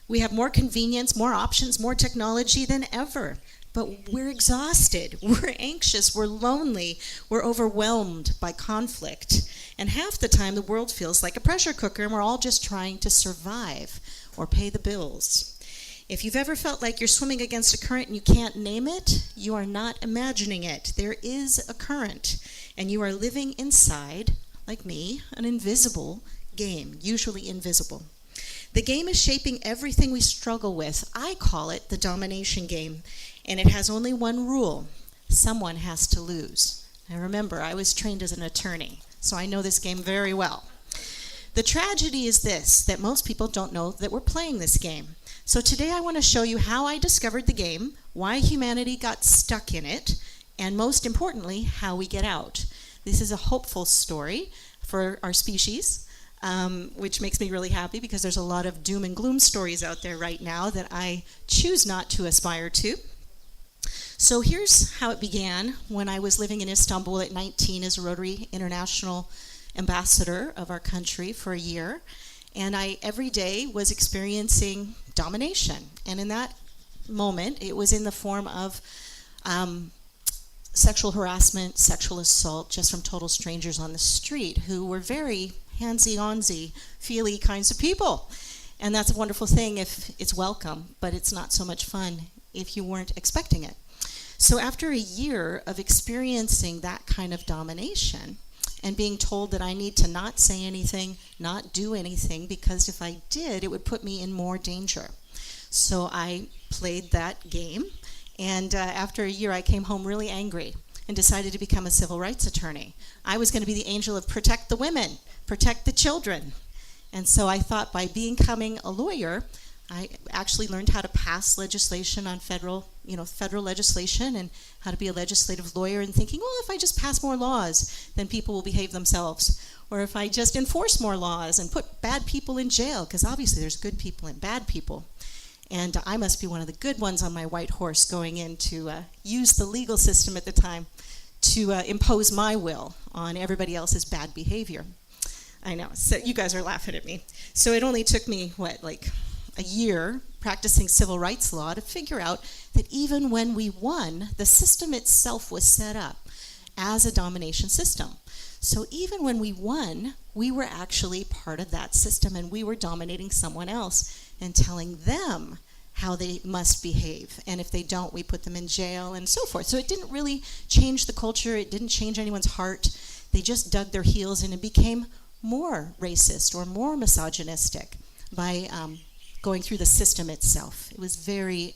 We have more convenience, more options, more technology than ever. But we're exhausted, we're anxious, we're lonely, we're overwhelmed by conflict. And half the time the world feels like a pressure cooker and we're all just trying to survive or pay the bills. If you've ever felt like you're swimming against a current and you can't name it, you are not imagining it. There is a current, and you are living inside, like me, an invisible game, usually invisible. The game is shaping everything we struggle with. I call it the domination game, and it has only one rule. Someone has to lose. Now remember, I was trained as an attorney, so I know this game very well. The tragedy is this, that most people don't know that we're playing this game. So today I want to show you how I discovered the game, why humanity got stuck in it, and most importantly, how we get out. This is a hopeful story for our species, which makes me really happy because there's a lot of doom and gloom stories out there right now that I choose not to aspire to. So here's how it began when I was living in Istanbul at 19 as a Rotary International ambassador of our country for a year. And I every day was experiencing domination. And in that moment, it was in the form of sexual harassment, sexual assault, just from total strangers on the street who were very handsy-onsy, feely kinds of people. And that's a wonderful thing if it's welcome, but it's not so much fun if you weren't expecting it. So after a year of experiencing that kind of domination and being told that I need to not say anything, not do anything, because if I did, it would put me in more danger. So I played that game, and after a year, I came home really angry and decided to become a civil rights attorney. I was going to be the angel of protect the women, protect the children. And so I thought by becoming a lawyer, I actually learned how to pass legislation on federal legislation and how to be a legislative lawyer, and thinking, well, if I just pass more laws, then people will behave themselves. Or if I just enforce more laws and put bad people in jail, because obviously there's good people and bad people. And I must be one of the good ones on my white horse going in to use the legal system at the time to impose my will on everybody else's bad behavior. I know, so you guys are laughing at me. So it only took me, like a year practicing civil rights law to figure out that even when we won, the system itself was set up as a domination system. So even when we won, we were actually part of that system, and we were dominating someone else and telling them how they must behave. And if they don't, we put them in jail and so forth. So it didn't really change the culture. It didn't change anyone's heart. They just dug their heels in and became more racist or more misogynistic by going through the system itself. It was very,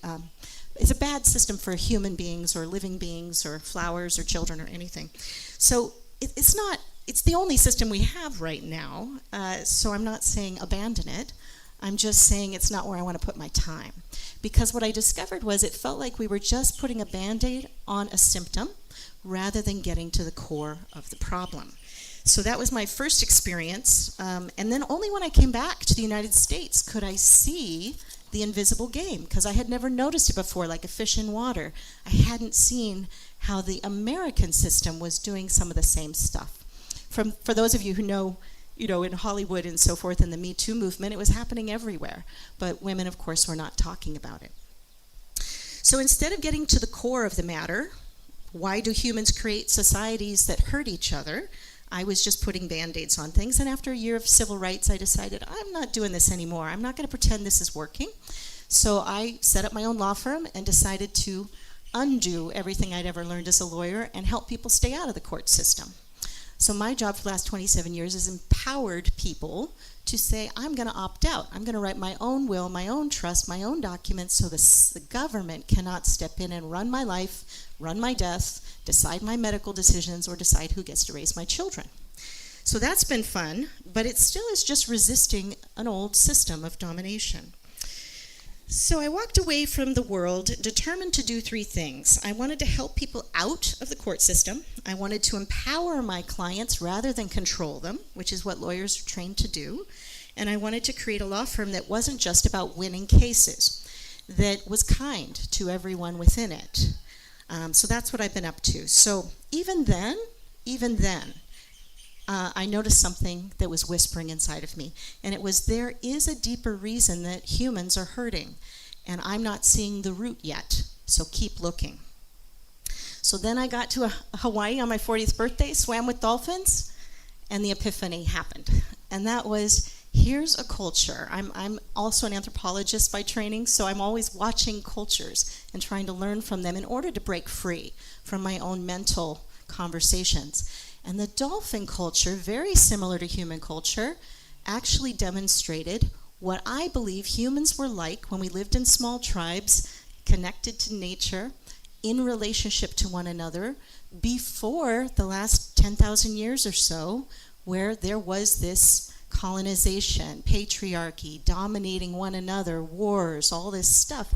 it's a bad system for human beings or living beings or flowers or children or anything. So it's the only system we have right now, so I'm not saying abandon it. I'm just saying it's not where I want to put my time. Because what I discovered was it felt like we were just putting a Band-Aid on a symptom rather than getting to the core of the problem. So that was my first experience, and then only when I came back to the United States could I see the invisible game, because I had never noticed it before, like a fish in water. I hadn't seen how the American system was doing some of the same stuff. For those of you who know, in Hollywood and so forth, in the Me Too movement, it was happening everywhere, but women, of course, were not talking about it. So instead of getting to the core of the matter, why do humans create societies that hurt each other? I was just putting Band-Aids on things, and after a year of civil rights, I decided I'm not doing this anymore. I'm not going to pretend this is working. So I set up my own law firm and decided to undo everything I'd ever learned as a lawyer and help people stay out of the court system. So my job for the last 27 years has empowered people to say, I'm going to opt out. I'm going to write my own will, my own trust, my own documents, so the government cannot step in and run my life, run my death, decide my medical decisions, or decide who gets to raise my children. So that's been fun, but it still is just resisting an old system of domination. So I walked away from the world determined to do three things. I wanted to help people out of the court system. I wanted to empower my clients rather than control them, which is what lawyers are trained to do. And I wanted to create a law firm that wasn't just about winning cases, that was kind to everyone within it. So that's what I've been up to. So even then, I noticed something that was whispering inside of me, and it was there is a deeper reason that humans are hurting, and I'm not seeing the root yet, so keep looking. So then I got to Hawaii on my 40th birthday, swam with dolphins, and the epiphany happened. And that was, Here's a culture. I'm also an anthropologist by training, so I'm always watching cultures and trying to learn from them in order to break free from my own mental conversations. And the dolphin culture, very similar to human culture, actually demonstrated what I believe humans were like when we lived in small tribes, connected to nature, in relationship to one another, before the last 10,000 years or so, where there was this colonization, patriarchy, dominating one another, wars, all this stuff,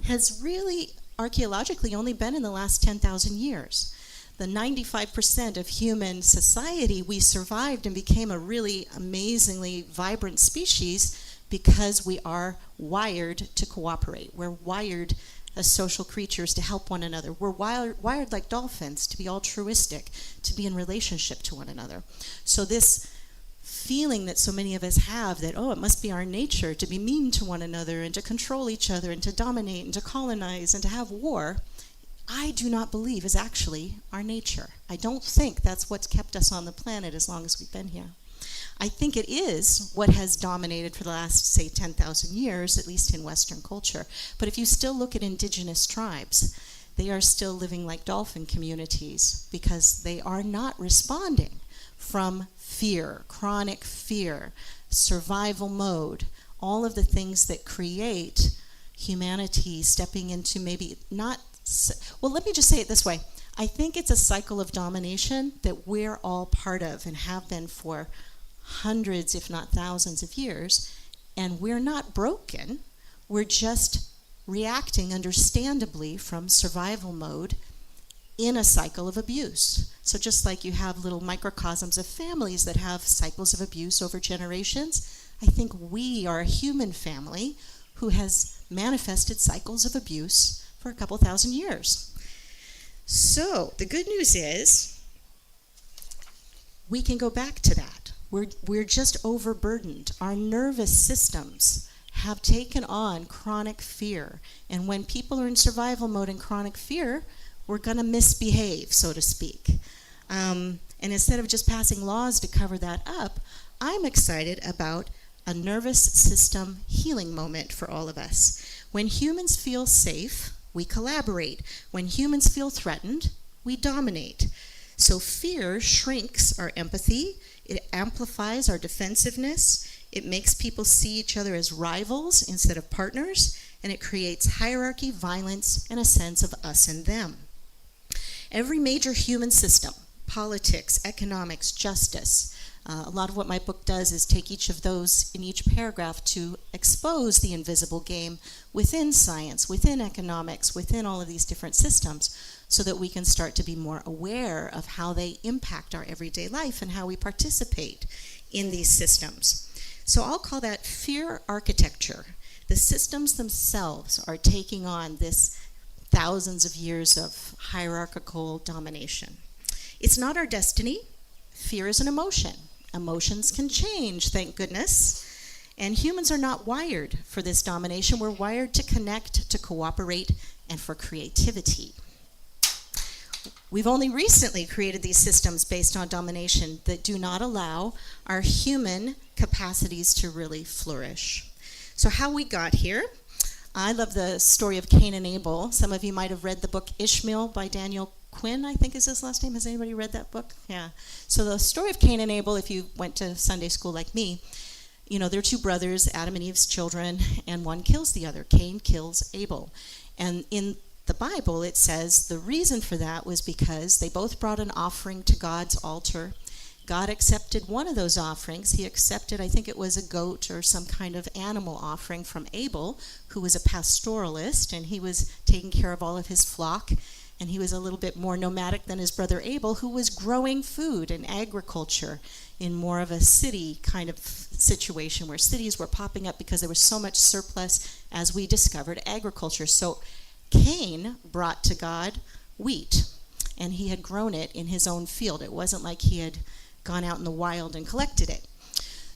has really archaeologically only been in the last 10,000 years. The 95% of human society, we survived and became a really amazingly vibrant species because we are wired to cooperate. We're wired as social creatures to help one another. We're wired like dolphins to be altruistic, to be in relationship to one another. So this feeling that so many of us have that, oh, it must be our nature to be mean to one another and to control each other and to dominate and to colonize and to have war, I do not believe is actually our nature. I don't think that's what's kept us on the planet as long as we've been here. I think it is what has dominated for the last, say, 10,000 years, at least in Western culture. But if you still look at indigenous tribes, they are still living like dolphin communities because they are not responding from fear, chronic fear, survival mode, all of the things that create humanity stepping into maybe not, well, let me just say it this way. I think it's a cycle of domination that we're all part of and have been for hundreds, if not thousands of years, and we're not broken. We're just reacting understandably from survival mode in a cycle of abuse. So just like you have little microcosms of families that have cycles of abuse over generations, I think we are a human family who has manifested cycles of abuse for a couple thousand years. So the good news is we can go back to that. We're just overburdened. Our nervous systems have taken on chronic fear. And when people are in survival mode and chronic fear, we're going to misbehave, so to speak. And instead of just passing laws to cover that up, I'm excited about a nervous system healing moment for all of us. When humans feel safe, we collaborate. When humans feel threatened, we dominate. So fear shrinks our empathy, it amplifies our defensiveness, it makes people see each other as rivals instead of partners, and it creates hierarchy, violence, and a sense of us and them. Every major human system, politics, economics, justice, a lot of what my book does is take each of those in each paragraph to expose the invisible game within science, within economics, within all of these different systems, so that we can start to be more aware of how they impact our everyday life and how we participate in these systems. So I'll call that fear architecture. The systems themselves are taking on this thousands of years of hierarchical domination. It's not our destiny. Fear is an emotion. Emotions can change, thank goodness. And humans are not wired for this domination. We're wired to connect, to cooperate, and for creativity. We've only recently created these systems based on domination that do not allow our human capacities to really flourish. So how we got here, I love the story of Cain and Abel. Some of you might have read the book Ishmael by Daniel Quinn, I think is his last name. Has anybody read that book? Yeah. So the story of Cain and Abel, if you went to Sunday school like me, you know, they're two brothers, Adam and Eve's children, and one kills the other. Cain kills Abel. And in the Bible, it says the reason for that was because they both brought an offering to God's altar. God accepted one of those offerings. He accepted, I think it was a goat or some kind of animal offering from Abel, who was a pastoralist, and he was taking care of all of his flock. And he was a little bit more nomadic than his brother Abel, who was growing food and agriculture in more of a city kind of situation where cities were popping up because there was so much surplus as we discovered agriculture. So Cain brought to God wheat, and he had grown it in his own field. It wasn't like he had gone out in the wild and collected it.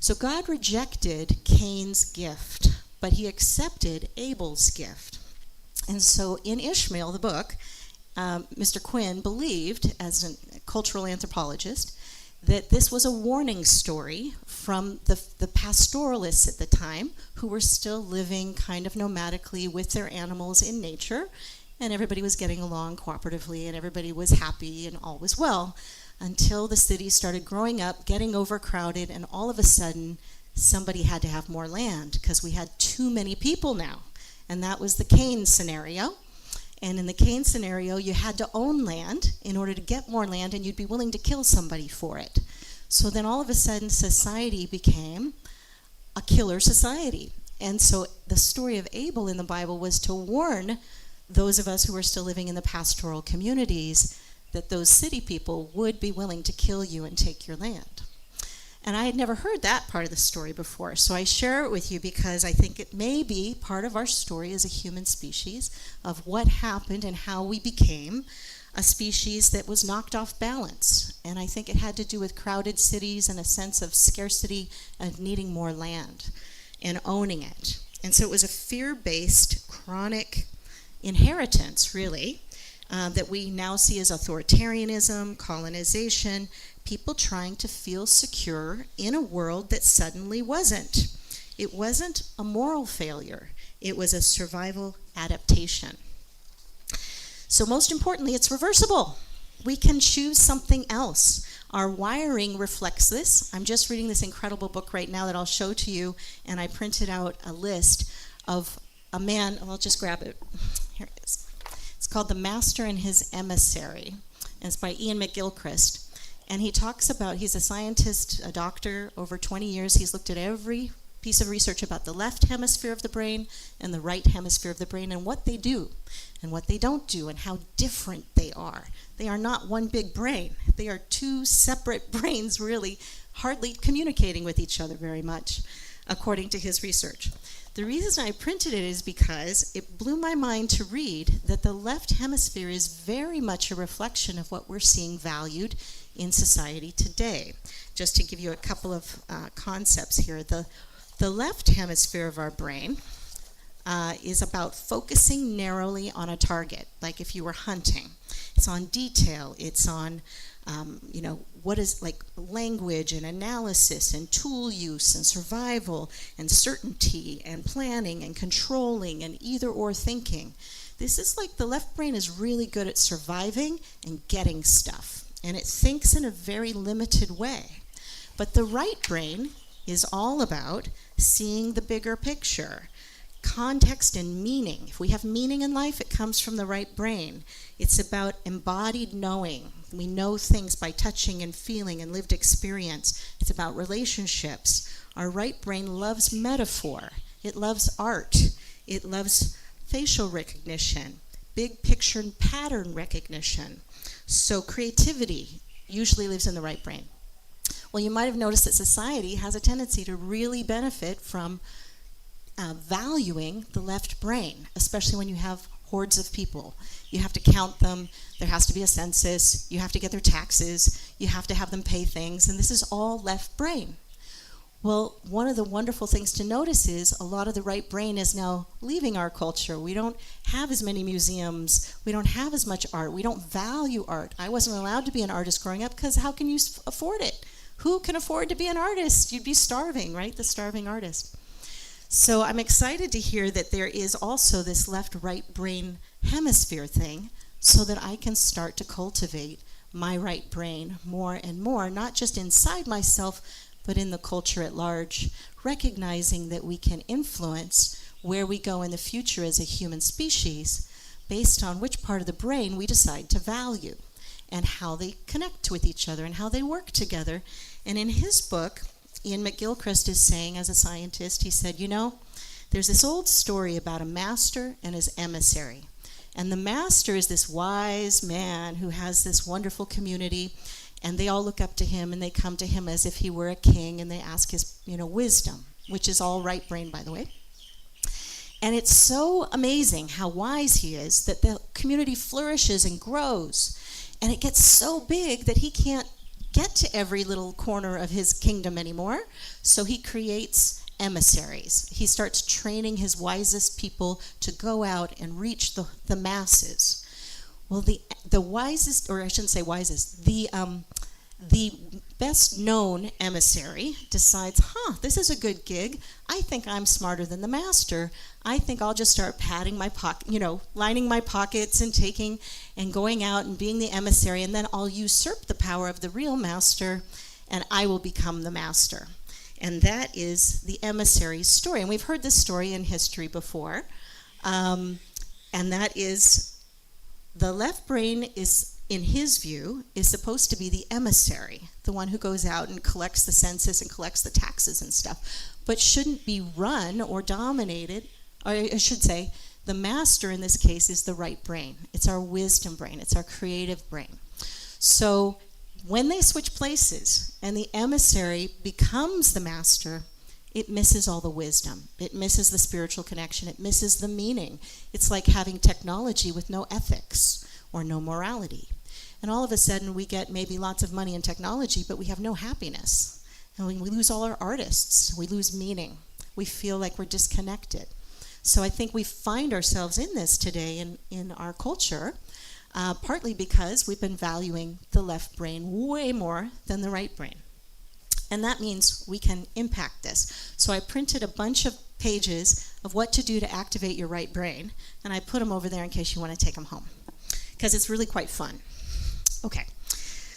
So God rejected Cain's gift, but he accepted Abel's gift. And so in Ishmael, the book, Mr. Quinn believed, as a cultural anthropologist, that this was a warning story from the pastoralists at the time, who were still living kind of nomadically with their animals in nature, and everybody was getting along cooperatively, and everybody was happy, and all was well, until the cities started growing up, getting overcrowded, and all of a sudden, somebody had to have more land, because we had too many people now. And that was the Cain scenario. And in the Cain scenario, you had to own land in order to get more land, and you'd be willing to kill somebody for it. So then all of a sudden, society became a killer society. And so the story of Abel in the Bible was to warn those of us who were still living in the pastoral communities that those city people would be willing to kill you and take your land. And I had never heard that part of the story before, so I share it with you because I think it may be part of our story as a human species of what happened and how we became a species that was knocked off balance. And I think it had to do with crowded cities and a sense of scarcity and needing more land and owning it. And so it was a fear-based, chronic inheritance, really, that we now see as authoritarianism, colonization, people trying to feel secure in a world that suddenly wasn't. It wasn't a moral failure. It was a survival adaptation. So most importantly, it's reversible. We can choose something else. Our wiring reflects this. I'm just reading this incredible book right now that I'll show to you, and I printed out a list of a man. I'll just grab it. Here it is. It's called The Master and His Emissary, and it's by Ian McGilchrist. And he talks about, he's a scientist, a doctor, over 20 years. He's looked at every piece of research about the left hemisphere of the brain and the right hemisphere of the brain and what they do and what they don't do and how different they are. They are not one big brain. They are two separate brains, really, hardly communicating with each other very much, according to his research. The reason I printed it is because it blew my mind to read that the left hemisphere is very much a reflection of what we're seeing valued in society today. Just to give you a couple of concepts here, the left hemisphere of our brain is about focusing narrowly on a target, like if you were hunting. It's on detail, it's on what is like language and analysis and tool use and survival and certainty and planning and controlling and either or thinking. This is like the left brain is really good at surviving and getting stuff, and it thinks in a very limited way. But the right brain is all about seeing the bigger picture, context and meaning. If we have meaning in life, it comes from the right brain. It's about embodied knowing. We know things by touching and feeling and lived experience. It's about relationships. Our right brain loves metaphor. It loves art. It loves facial recognition, big picture and pattern recognition. So creativity usually lives in the right brain. Well, you might have noticed that society has a tendency to really benefit from valuing the left brain, especially when you have hordes of people. You have to count them, there has to be a census, you have to get their taxes, you have to have them pay things, and this is all left brain. Well, one of the wonderful things to notice is a lot of the right brain is now leaving our culture. We don't have as many museums, we don't have as much art, we don't value art. I wasn't allowed to be an artist growing up because how can you afford it? Who can afford to be an artist? You'd be starving, right? The starving artist. So I'm excited to hear that there is also this left-right brain hemisphere thing so that I can start to cultivate my right brain more and more, not just inside myself, but in the culture at large, recognizing that we can influence where we go in the future as a human species based on which part of the brain we decide to value and how they connect with each other and how they work together. And in his book, Ian McGilchrist is saying, as a scientist, he said, there's this old story about a master and his emissary. And the master is this wise man who has this wonderful community, and they all look up to him, and they come to him as if he were a king, and they ask his, wisdom, which is all right brain, by the way. And it's so amazing how wise he is that the community flourishes and grows. And it gets so big that he can't get to every little corner of his kingdom anymore, so he creates emissaries. He starts training his wisest people to go out and reach the masses. Well, the wisest, or I shouldn't say wisest, the best known emissary decides, this is a good gig. I think I'm smarter than the master. I think I'll just start padding my pocket, lining my pockets and taking and going out and being the emissary, and then I'll usurp the power of the real master and I will become the master. And that is the emissary's story. And we've heard this story in history before. And that is the left brain is, in his view, is supposed to be the emissary, the one who goes out and collects the census and collects the taxes and stuff, but shouldn't be run or dominated, or I should say, the master in this case is the right brain. It's our wisdom brain. It's our creative brain. So when they switch places and the emissary becomes the master, it misses all the wisdom. It misses the spiritual connection. It misses the meaning. It's like having technology with no ethics or no morality. And all of a sudden we get maybe lots of money and technology, but we have no happiness. And we lose all our artists. We lose meaning. We feel like we're disconnected. So I think we find ourselves in this today in our culture, partly because we've been valuing the left brain way more than the right brain. And that means we can impact this. So I printed a bunch of pages of what to do to activate your right brain, and I put them over there in case you want to take them home, because it's really quite fun. Okay,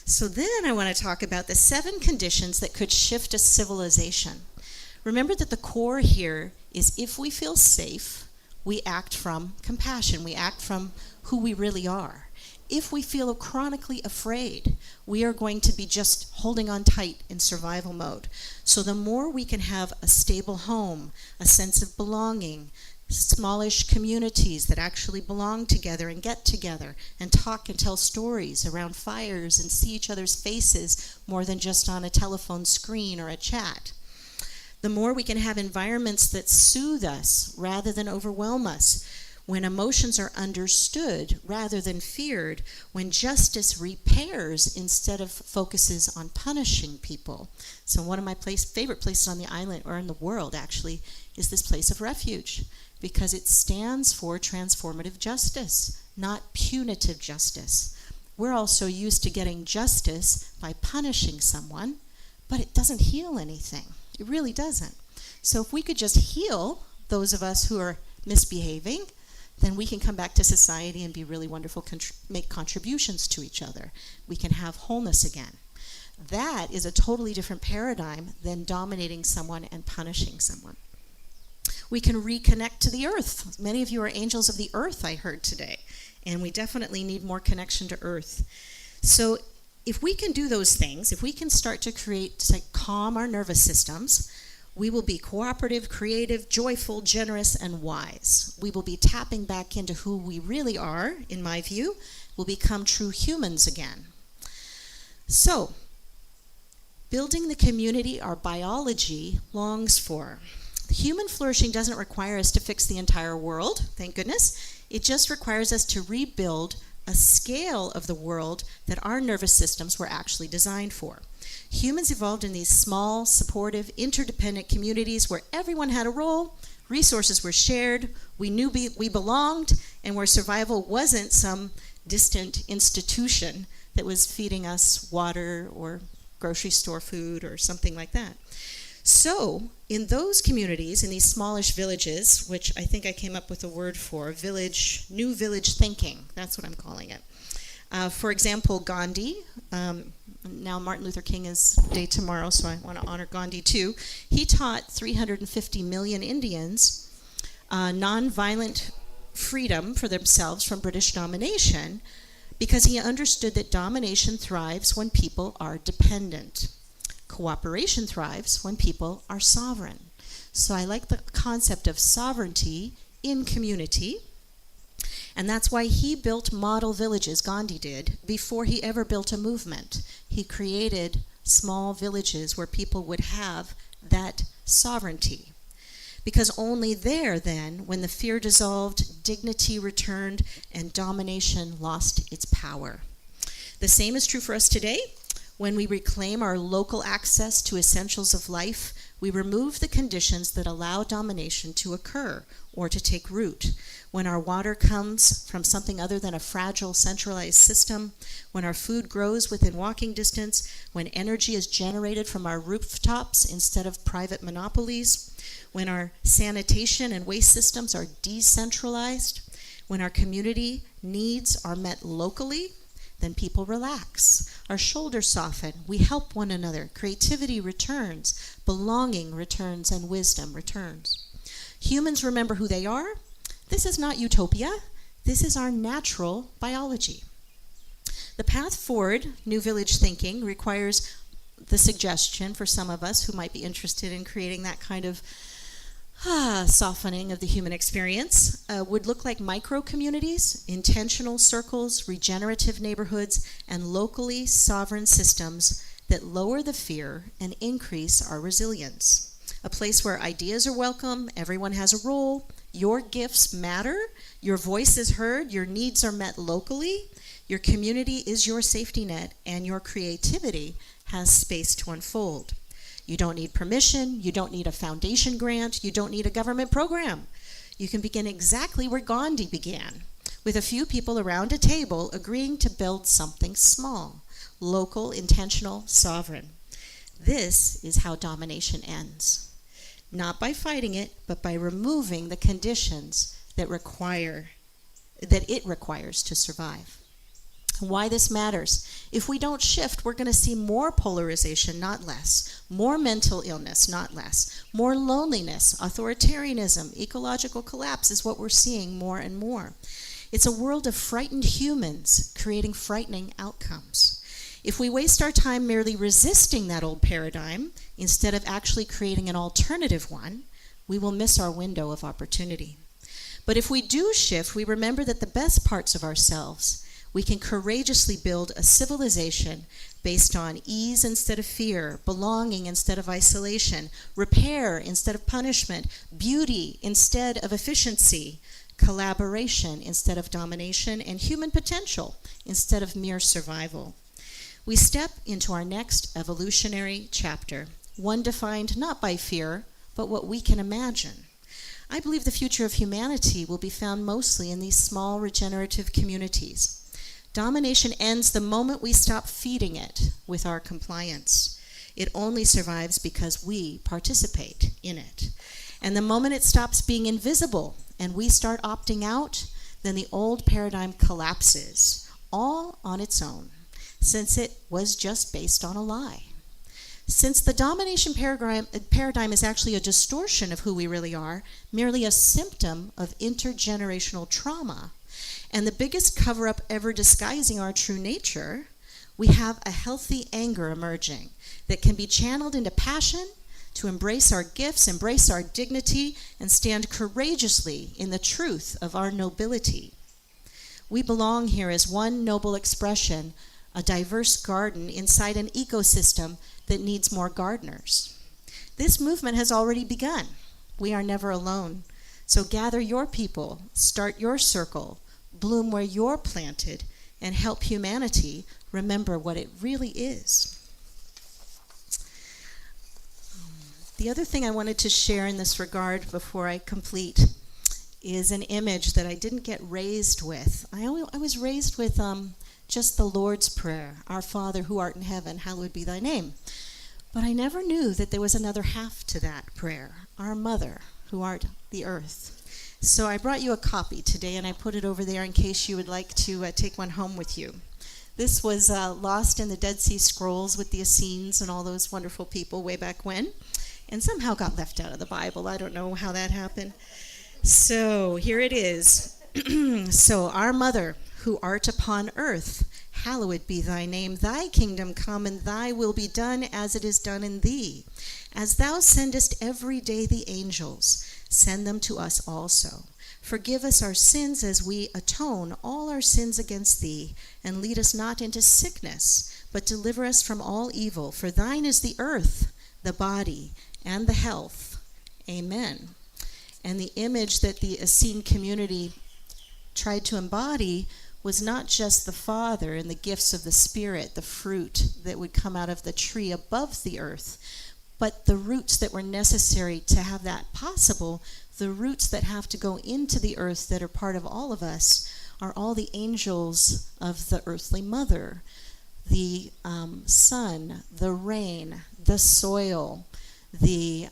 so then I want to talk about the 7 conditions that could shift a civilization. Remember that the core here is if we feel safe, we act from compassion. We act from who we really are. If we feel chronically afraid, we are going to be just holding on tight in survival mode. So the more we can have a stable home, a sense of belonging, smallish communities that actually belong together and get together and talk and tell stories around fires and see each other's faces more than just on a telephone screen or a chat. The more we can have environments that soothe us rather than overwhelm us, when emotions are understood rather than feared, when justice repairs instead of focuses on punishing people. So one of my favorite places on the island, or in the world actually, is this place of refuge, because it stands for transformative justice, not punitive justice. We're all so used to getting justice by punishing someone, but it doesn't heal anything. It really doesn't. So if we could just heal those of us who are misbehaving, then we can come back to society and be really wonderful, make contributions to each other. We can have wholeness again. That is a totally different paradigm than dominating someone and punishing someone. We can reconnect to the earth. Many of you are angels of the earth, I heard today, and we definitely need more connection to earth. So if we can do those things, if we can start to calm our nervous systems, we will be cooperative, creative, joyful, generous, and wise. We will be tapping back into who we really are, in my view. We'll become true humans again. So, building the community our biology longs for. Human flourishing doesn't require us to fix the entire world, thank goodness. It just requires us to rebuild a scale of the world that our nervous systems were actually designed for. Humans evolved in these small, supportive, interdependent communities where everyone had a role, resources were shared, we knew we belonged, and where survival wasn't some distant institution that was feeding us water or grocery store food or something like that. So, in those communities, in these smallish villages, which I think I came up with a word for, new village thinking, that's what I'm calling it. For example, Gandhi, now Martin Luther King is day tomorrow, so I want to honor Gandhi too. He taught 350 million Indians nonviolent freedom for themselves from British domination because he understood that domination thrives when people are dependent. Cooperation thrives when people are sovereign. So I like the concept of sovereignty in community. And that's why he built model villages, Gandhi did, before he ever built a movement. He created small villages where people would have that sovereignty. Because only there, then, when the fear dissolved, dignity returned, and domination lost its power. The same is true for us today. When we reclaim our local access to essentials of life, we remove the conditions that allow domination to occur or to take root. When our water comes from something other than a fragile, centralized system, when our food grows within walking distance, when energy is generated from our rooftops instead of private monopolies, when our sanitation and waste systems are decentralized, when our community needs are met locally, then people relax. Our shoulders soften. We help one another. Creativity returns. Belonging returns, and wisdom returns. Humans remember who they are. This is not utopia. This is our natural biology. The path forward, New Village thinking, requires the suggestion for some of us who might be interested in creating that kind of softening of the human experience, would look like micro-communities, intentional circles, regenerative neighborhoods, and locally sovereign systems that lower the fear and increase our resilience. A place where ideas are welcome, everyone has a role, your gifts matter, your voice is heard, your needs are met locally, your community is your safety net, and your creativity has space to unfold. You don't need permission, you don't need a foundation grant, you don't need a government program. You can begin exactly where Gandhi began, with a few people around a table agreeing to build something small, local, intentional, sovereign. This is how domination ends. Not by fighting it, but by removing the conditions that it requires to survive. Why this matters. If we don't shift, we're going to see more polarization, not less. More mental illness, not less. More loneliness, authoritarianism, ecological collapse is what we're seeing more and more. It's a world of frightened humans creating frightening outcomes. If we waste our time merely resisting that old paradigm, instead of actually creating an alternative one, we will miss our window of opportunity. But if we do shift, we remember that the best parts of ourselves, we can courageously build a civilization based on ease instead of fear, belonging instead of isolation, repair instead of punishment, beauty instead of efficiency, collaboration instead of domination, and human potential instead of mere survival. We step into our next evolutionary chapter, one defined not by fear, but what we can imagine. I believe the future of humanity will be found mostly in these small regenerative communities. Domination ends the moment we stop feeding it with our compliance. It only survives because we participate in it. And the moment it stops being invisible and we start opting out, then the old paradigm collapses, all on its own, since it was just based on a lie. Since the domination paradigm is actually a distortion of who we really are, merely a symptom of intergenerational trauma, and the biggest cover-up ever disguising our true nature, we have a healthy anger emerging that can be channeled into passion to embrace our gifts, embrace our dignity, and stand courageously in the truth of our nobility. We belong here as one noble expression, a diverse garden inside an ecosystem that needs more gardeners. This movement has already begun. We are never alone. So gather your people, start your circle, bloom where you're planted, and help humanity remember what it really is. The other thing I wanted to share in this regard before I complete is an image that I didn't get raised with. I was raised with just the Lord's Prayer, Our Father who art in heaven, hallowed be thy name. But I never knew that there was another half to that prayer, Our Mother who art the earth. So I brought you a copy today, and I put it over there in case you would like to take one home with you. This was lost in the Dead Sea Scrolls with the Essenes and all those wonderful people way back when, and somehow got left out of the Bible. I don't know how that happened. So here it is. So, Our Mother, who art upon earth, hallowed be thy name. Thy kingdom come, and thy will be done as it is done in thee. As thou sendest every day the angels, send them to us also. Forgive us our sins as we atone all our sins against thee, and lead us not into sickness, but deliver us from all evil. For thine is the earth, the body, and the health. Amen. And the image that the Essene community tried to embody was not just the Father and the gifts of the Spirit, the fruit that would come out of the tree above the earth, but the roots that were necessary to have that possible, the roots that have to go into the earth that are part of all of us, are all the angels of the earthly mother. The sun, the rain, the soil, the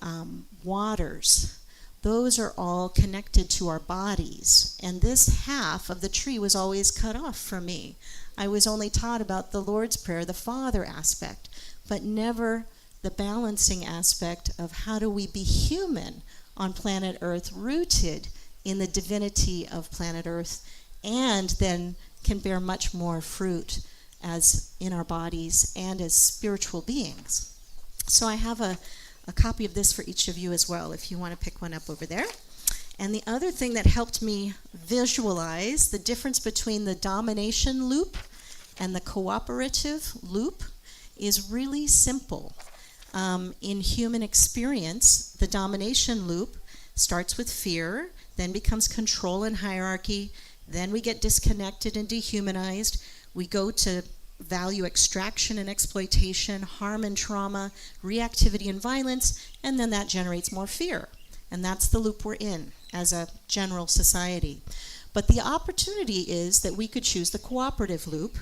waters, those are all connected to our bodies. And this half of the tree was always cut off from me. I was only taught about the Lord's Prayer, the Father aspect, but never the balancing aspect of how do we be human on planet Earth, rooted in the divinity of planet Earth, and then can bear much more fruit as in our bodies and as spiritual beings. So I have a copy of this for each of you as well, if you want to pick one up over there. And the other thing that helped me visualize the difference between the domination loop and the cooperative loop is really simple. In human experience, the domination loop starts with fear, then becomes control and hierarchy, then we get disconnected and dehumanized. We go to value extraction and exploitation, harm and trauma, reactivity and violence, and then that generates more fear. And that's the loop we're in as a general society. But the opportunity is that we could choose the cooperative loop,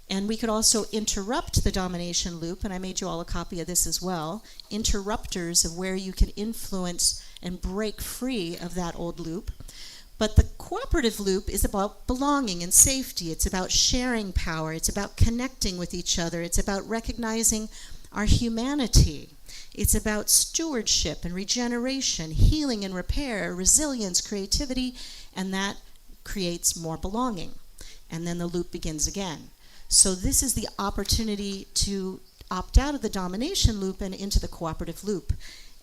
and we could also interrupt the domination loop, and I made you all a copy of this as well, interrupters of where you can influence and break free of that old loop. But the cooperative loop is about belonging and safety. It's about sharing power. It's about connecting with each other. It's about recognizing our humanity. It's about stewardship and regeneration, healing and repair, resilience, creativity, and that creates more belonging. And then the loop begins again. So this is the opportunity to opt out of the domination loop and into the cooperative loop.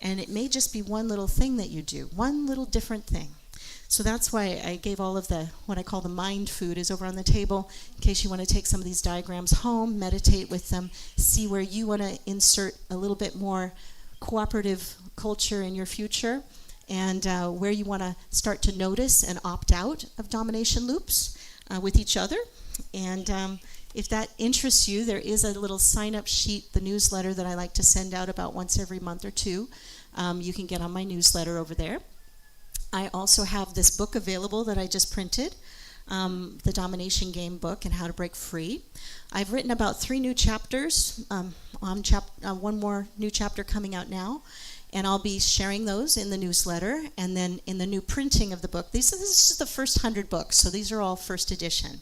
And it may just be one little thing that you do, one little different thing. So that's why I gave all of the, what I call the mind food is over on the table, in case you want to take some of these diagrams home, meditate with them, see where you want to insert a little bit more cooperative culture in your future, and where you want to start to notice and opt out of domination loops with each other. And if that interests you, there is a little sign-up sheet, the newsletter that I like to send out about once every month or two. You can get on my newsletter over there. I also have this book available that I just printed, the Domination Game book and How to Break Free. I've written about 3 new chapters, one more new chapter coming out now, and I'll be sharing those in the newsletter and then in the new printing of the book. This is the first 100 books, so these are all first edition.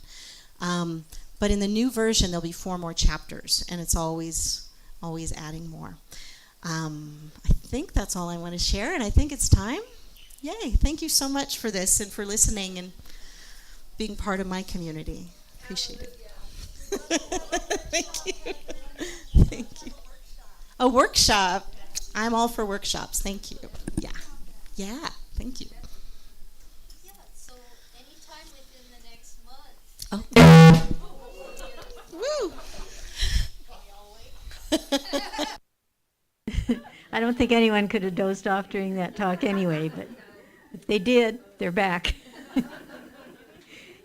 But in the new version, there'll be 4 more chapters, and it's always adding more. I think that's all I want to share, and I think it's time. Yay, thank you so much for this and for listening and being part of my community. Appreciate it. Thank you. Thank you. A workshop. I'm all for workshops. Thank you. Yeah. Yeah, thank you. Yeah, so anytime within the next month. Woo! I don't think anyone could have dozed off during that talk anyway, but if they did, they're back.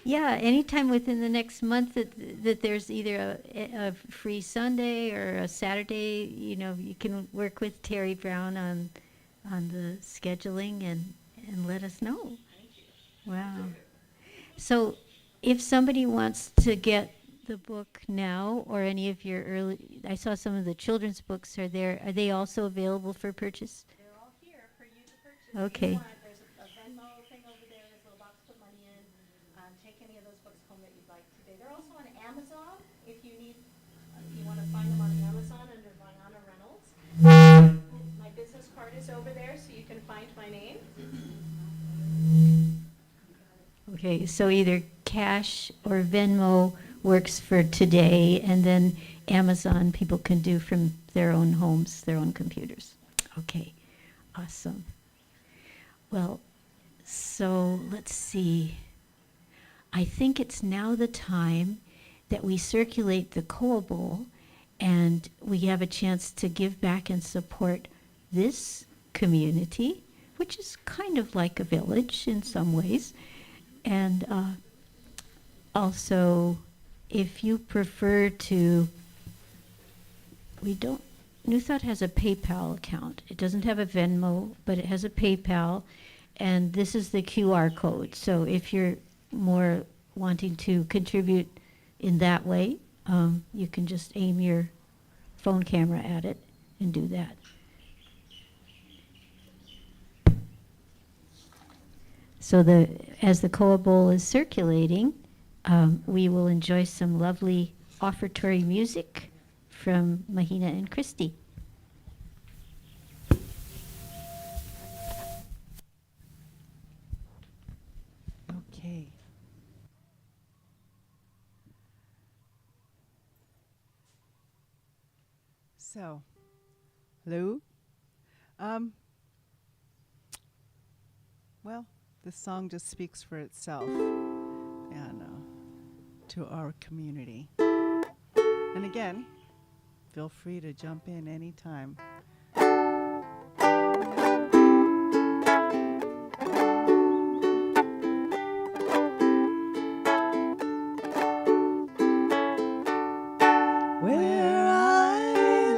Yeah, anytime within the next month that there's either a free Sunday or a Saturday, you know, you can work with Terry Brown on the scheduling and let us know. Wow. So if somebody wants to get the book now or any of your early, I saw some of the children's books are there. Are they also available for purchase? They're all here for you to purchase. Okay. There's a Venmo thing over there. There's a little box to put money in. Take any of those books home that you'd like today. They're also on Amazon if you need, you want to find them on Amazon under Vayana Reynolds. My business card is over there so you can find my name. Okay, so either cash or Venmo works for today, and then Amazon people can do from their own homes, their own computers. Okay, awesome. Well, so let's see. I think it's now the time that we circulate the Koa Bowl and we have a chance to give back and support this community, which is kind of like a village in some ways. And also, if you prefer to, New Thought has a PayPal account. It doesn't have a Venmo, but it has a PayPal, and this is the QR code. So if you're more wanting to contribute in that way, you can just aim your phone camera at it and do that. So as the Koa Bowl is circulating, we will enjoy some lovely offertory music from Mahina and Christy. Okay. So, Lou, well, the song just speaks for itself and to our community. And again, feel free to jump in anytime. Where I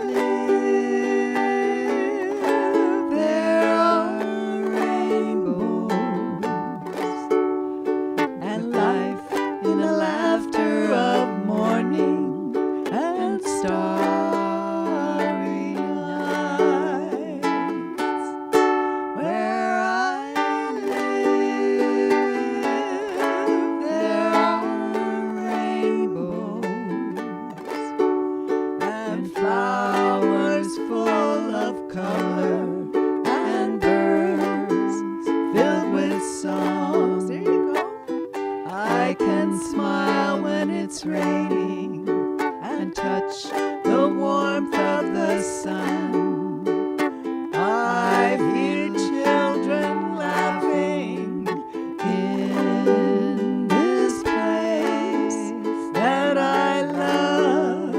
live, there are rainbows and life in the laughter of morning and starry nights. Where I live, there are rainbows and flowers full of color and birds filled with songs. There you go. I can smile when it's raining and touch the warmth of the sun. I hear children laughing in this place that I love.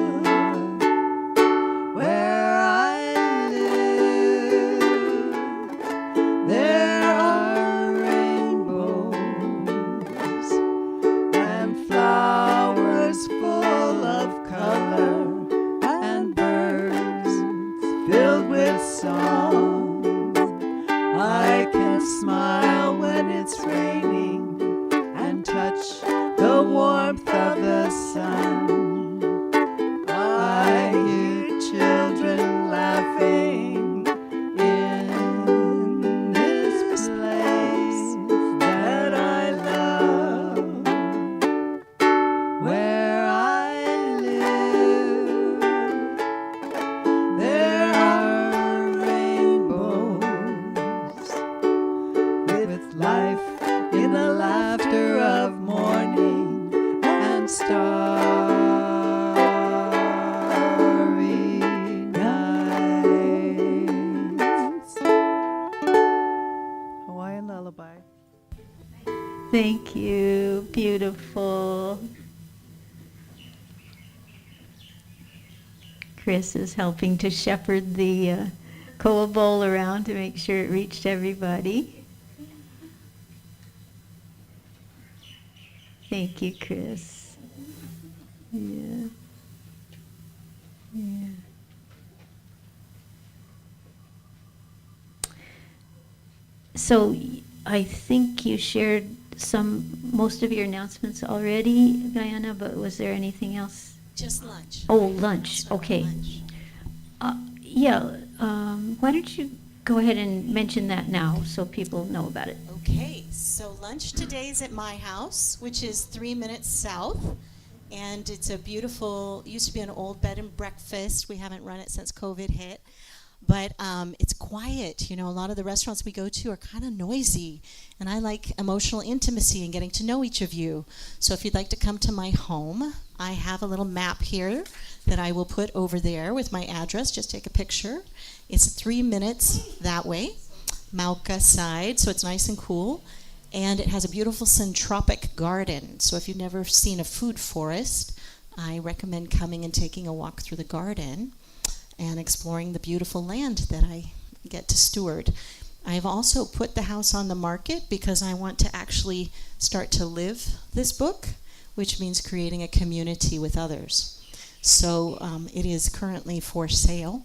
Where I live, there are rainbows and flowers full of color and birds filled with song. I can smile when it's raining and touch the warmth of the sun. I hear children laughing in this place that I love. Where I live, there are rainbows with life in the laughter of morning and starry nights. Hawaiian lullaby. Thank you. Beautiful. Chris is helping to shepherd the Koa Bowl around to make sure it reached everybody. Thank you, Chris. Yeah. Yeah. So I think you shared most of your announcements already, Vayana, but was there anything else? Just lunch. Oh, lunch, okay. Why don't you go ahead and mention that now so people know about it? Okay, so lunch today is at my house, which is 3 minutes south. And it's a beautiful, used to be an old bed and breakfast. We haven't run it since COVID hit. But it's quiet. You know, a lot of the restaurants we go to are kind of noisy. And I like emotional intimacy and getting to know each of you. So if you'd like to come to my home, I have a little map here that I will put over there with my address. Just take a picture. It's 3 minutes that way, Mauka side, so it's nice and cool. And it has a beautiful centropic garden. So if you've never seen a food forest, I recommend coming and taking a walk through the garden and exploring the beautiful land that I get to steward. I've also put the house on the market because I want to actually start to live this book. which means creating a community with others. So it is currently for sale,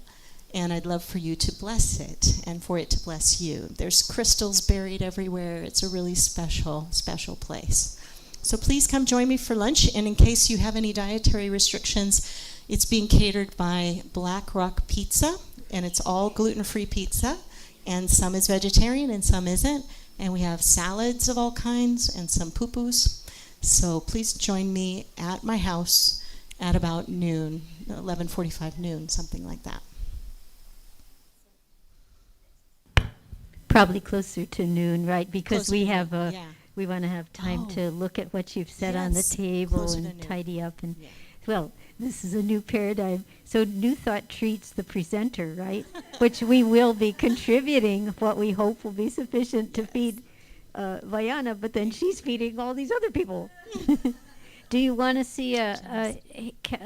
and I'd love for you to bless it and for it to bless you. There's crystals buried everywhere. It's a really special, special place. So please come join me for lunch, and in case you have any dietary restrictions, it's being catered by Black Rock Pizza, and it's all gluten-free pizza, and some is vegetarian and some isn't, and we have salads of all kinds and some poo-poos. So please join me at my house at about noon, 11:45 noon, something like that. Probably closer to noon, right? Because Closer we to have noon, yeah. we want to have time Oh. to look at what you've set on the Yes, table closer to and noon. tidy up. And well, this is a new paradigm. So New Thought treats the presenter, right? Which we will be contributing what we hope will be sufficient to feed Vayana, but then she's feeding all these other people. Do you want to see a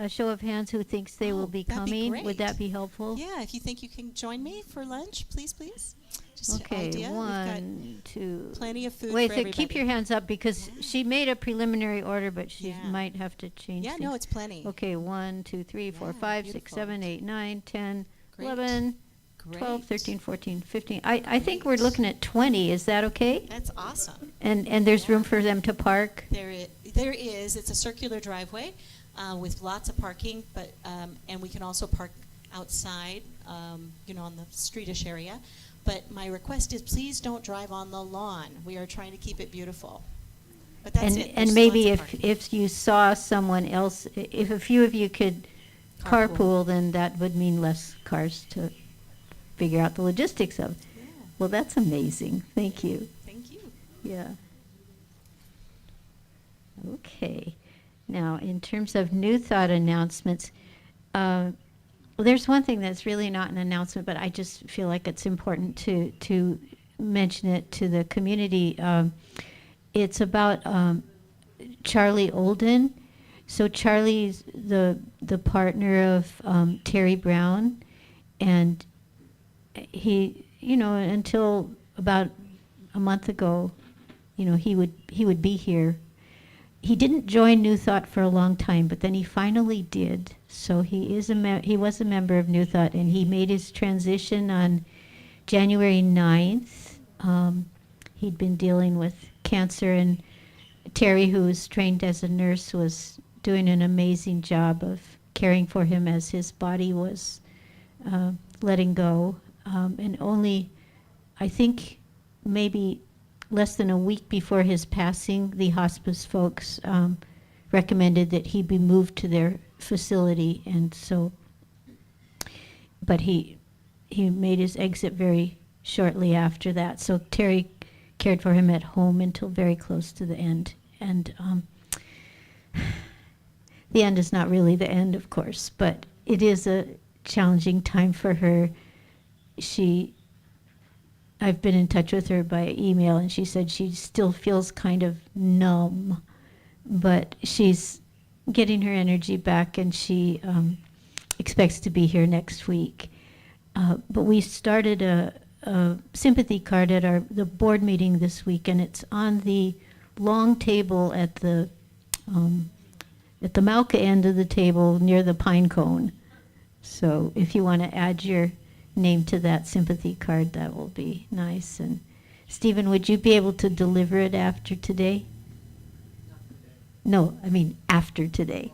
show of hands who thinks they will be that'd be coming? great. Would that be helpful? Yeah, if you think you can join me for lunch, please, please. Just Okay, an idea. We've one, got two. plenty of food Wait, for so everybody. keep your hands up because she made a preliminary order, but she might have to change Yeah, things. no, it's plenty. Okay, 1, 2, 3, 4, 5, 6, 7, 8, 9, 10, Great. 11, 12, Great. 13, 14, 15. I think we're looking at 20. Is that okay? That's awesome. And there's room for them to park? There is. It's a circular driveway with lots of parking, but and we can also park outside, on the streetish area. But my request is please don't drive on the lawn. We are trying to keep it beautiful. But that's it. And There's maybe lots of parking. if you saw someone else, if a few of you could carpool, then that would mean less cars to figure out the logistics of. Well, that's amazing. Thank you. Thank you. Yeah. Okay. Now, in terms of New Thought announcements, well, there's one thing that's really not an announcement, but I just feel like it's important to mention it to the community. It's about Charlie Olden. So Charlie's the partner of Terry Brown, and he, until about a month ago, he would be here. He didn't join New Thought for a long time, but then he finally did. So he was a member of New Thought, and he made his transition on January 9th. He'd been dealing with cancer, and Terry, who was trained as a nurse, was doing an amazing job of caring for him as his body was letting go. And only, I think, maybe less than a week before his passing, the hospice folks recommended that he be moved to their facility, and so, but he made his exit very shortly after that. So Terry cared for him at home until very close to the end, and the end is not really the end, of course, but it is a challenging time for her. I've been in touch with her by email, and she said she still feels kind of numb, but she's getting her energy back, and she expects to be here next week. But we started a sympathy card at the board meeting this week, and it's on the long table at the Malka end of the table near the pine cone. So if you want to add your name to that sympathy card, that will be nice. And Stephen, would you be able to deliver it after today? No, I mean after today.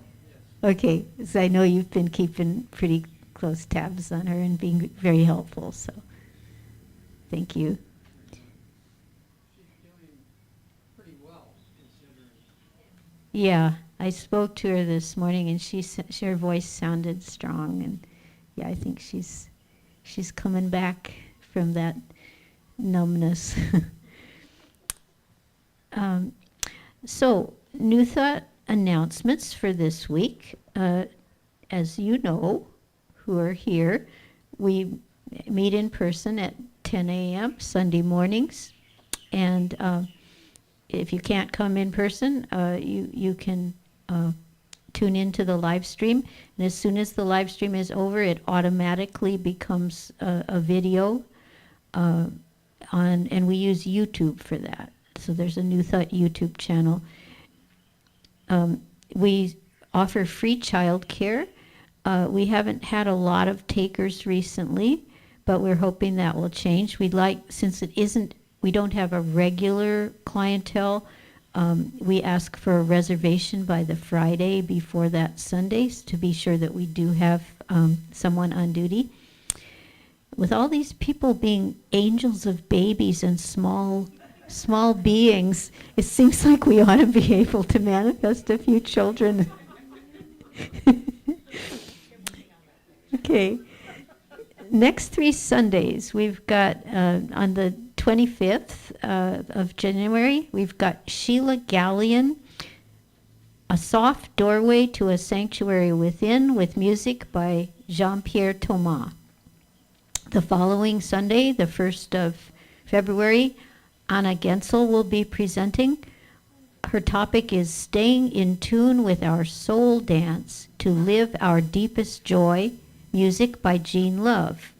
Okay, so I know you've been keeping pretty close tabs on her and being very helpful, so thank you. Yeah, I spoke to her this morning, and her voice sounded strong, and yeah, I think she's coming back from that numbness. So, New Thought announcements for this week. As you know, who are here, we meet in person at 10 a.m. Sunday mornings, and if you can't come in person, you can tune into the live stream, and as soon as the live stream is over, it automatically becomes a video and we use YouTube for that. So there's a New Thought YouTube channel. We offer free childcare. We haven't had a lot of takers recently, but we're hoping that will change. We'd like, since we don't have a regular clientele, we ask for a reservation by the Friday before that Sunday to be sure that we do have someone on duty. With all these people being angels of babies and small beings, it seems like we ought to be able to manifest a few children. Okay. Next 3 Sundays, we've got on the 25th of January, we've got Sheila Gallion, A Soft Doorway to a Sanctuary Within, with music by Jean-Pierre Thomas. The following Sunday, the 1st of February, Anna Gensel will be presenting. Her topic is Staying in Tune with Our Soul Dance to Live Our Deepest Joy, music by Jean Love.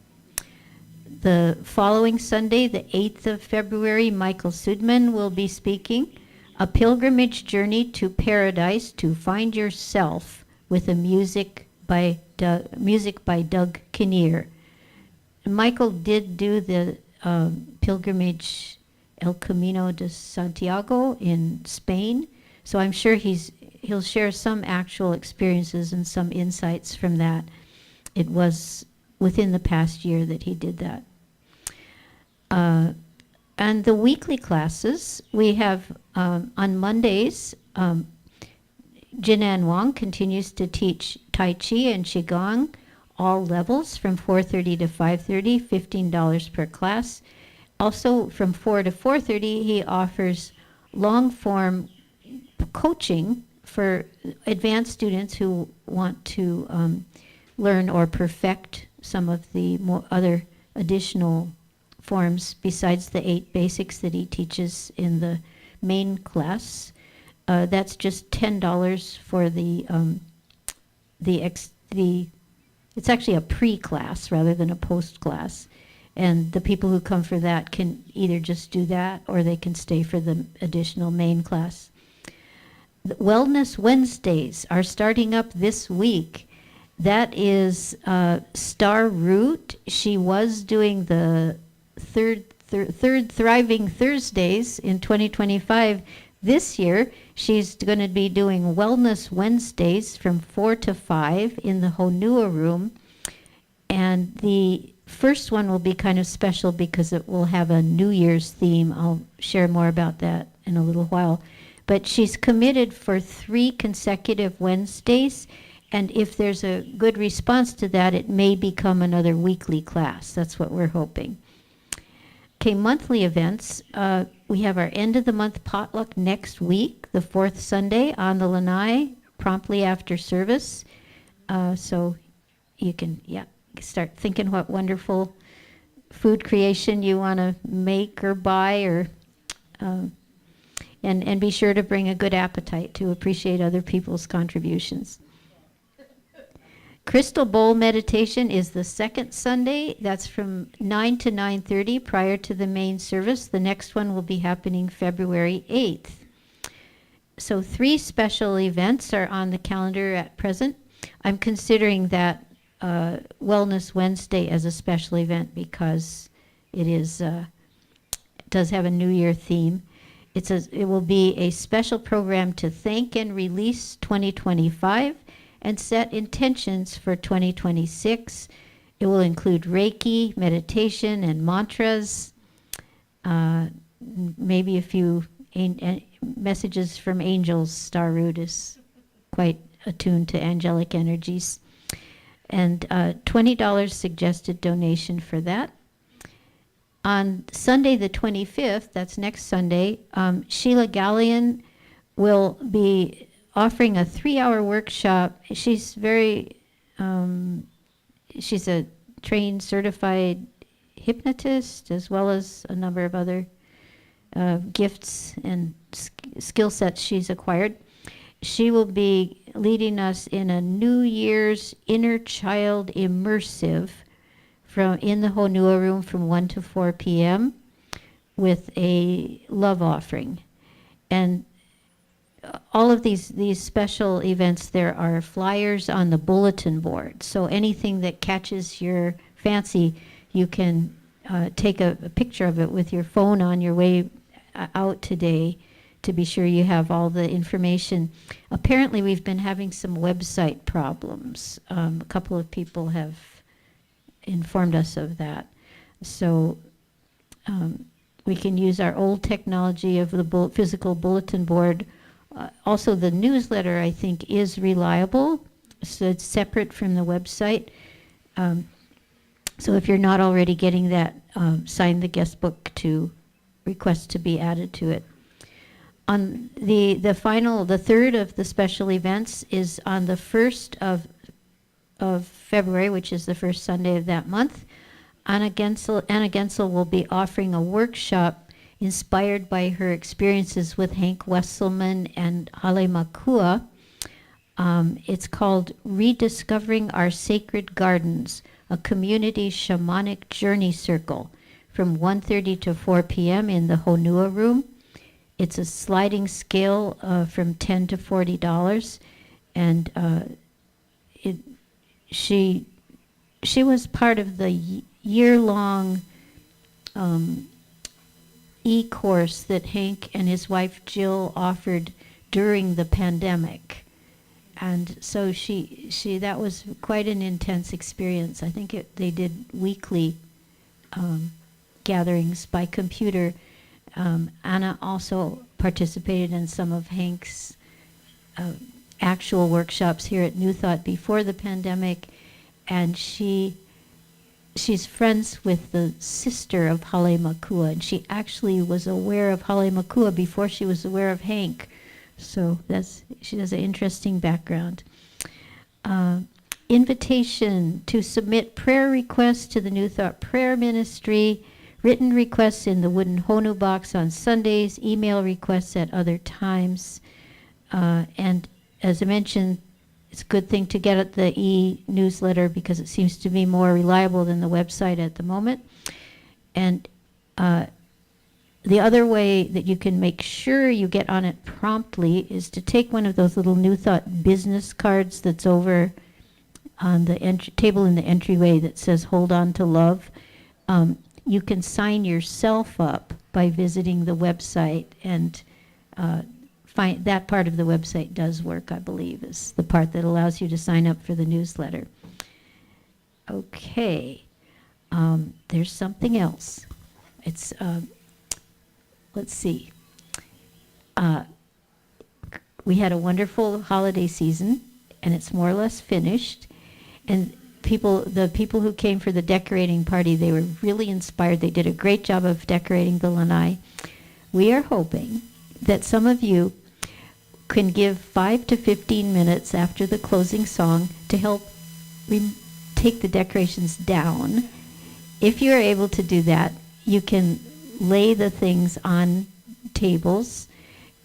The following Sunday, the 8th of February, Michael Sudman will be speaking, A Pilgrimage Journey to Paradise to Find Yourself, with a music by Doug Kinnear. Michael did do the pilgrimage El Camino de Santiago in Spain, so I'm sure he'll share some actual experiences and some insights from that. It was within the past year that he did that. And the weekly classes, we have on Mondays, Jinan Wang continues to teach Tai Chi and Qigong, all levels, from 4:30 to 5:30, $15 per class. Also, from 4 to 4:30, he offers long-form coaching for advanced students who want to learn or perfect some of the other additional forms besides the 8 basics that he teaches in the main class. That's just $10 for it's actually a pre-class rather than a post-class. And the people who come for that can either just do that or they can stay for the additional main class. The Wellness Wednesdays are starting up this week. That is Star Root. She was doing the third Thriving Thursdays in 2025. This year, she's going to be doing Wellness Wednesdays from 4 to 5 in the Honua room. And the first one will be kind of special because it will have a New Year's theme. I'll share more about that in a little while. But she's committed for 3 consecutive Wednesdays. And if there's a good response to that, it may become another weekly class. That's what we're hoping. Okay, monthly events. We have our end of the month potluck next week, the 4th Sunday on the lanai, promptly after service. So you can, start thinking what wonderful food creation you want to make or buy, or and be sure to bring a good appetite to appreciate other people's contributions. Crystal Bowl meditation is the 2nd Sunday. That's from 9 to 9:30 prior to the main service. The next one will be happening February 8th. So 3 special events are on the calendar at present. I'm considering that Wellness Wednesday as a special event because it does have a New Year theme. It will be a special program to thank and release 2025 and set intentions for 2026. It will include Reiki, meditation, and mantras, maybe a few messages from angels. Star Root is quite attuned to angelic energies. And $20 suggested donation for that. On Sunday the 25th, that's next Sunday, Sheila Gallion will be offering a 3-hour workshop. She's she's a trained, certified hypnotist, as well as a number of other gifts and skill sets she's acquired. She will be leading us in a New Year's Inner Child Immersive in the Honua room from 1 to 4 p.m. with a love offering. And all of these special events, there are flyers on the bulletin board. So anything that catches your fancy, you can take a picture of it with your phone on your way out today to be sure you have all the information. Apparently, we've been having some website problems. A couple of people have informed us of that. So we can use our old technology of the physical bulletin board. Also, the newsletter, I think, is reliable, so it's separate from the website. So if you're not already getting that, sign the guest book to request to be added to it. On the third of the special events is on the 1st of February, which is the first Sunday of that month. Anna Gensel will be offering a workshop inspired by her experiences with Hank Wesselman and Hale Makua. It's called Rediscovering Our Sacred Gardens, a community shamanic journey circle, from 1:30 to 4 p.m. in the Honua room. It's a sliding scale from $10 to $40, and she was part of the year-long e-course that Hank and his wife Jill offered during the pandemic. And so that was quite an intense experience. I think they did weekly gatherings by computer. Anna also participated in some of Hank's actual workshops here at New Thought before the pandemic, and she's friends with the sister of Hale Makua, and she actually was aware of Hale Makua before she was aware of Hank. So she has an interesting background. Invitation to submit prayer requests to the New Thought Prayer Ministry, written requests in the wooden Honu box on Sundays, email requests at other times. And as I mentioned, it's a good thing to get at the e-newsletter because it seems to be more reliable than the website at the moment. And the other way that you can make sure you get on it promptly is to take one of those little New Thought business cards that's over on the table in the entryway that says "Hold On to Love." You can sign yourself up by visiting the website, and find that part of the website does work, I believe, is the part that allows you to sign up for the newsletter. Okay, there's something else. It's let's see. We had a wonderful holiday season, and it's more or less finished. And the people who came for the decorating party, they were really inspired. They did a great job of decorating the lanai. We are hoping that some of you can give 5 to 15 minutes after the closing song to help take the decorations down. If you're able to do that, you can lay the things on tables.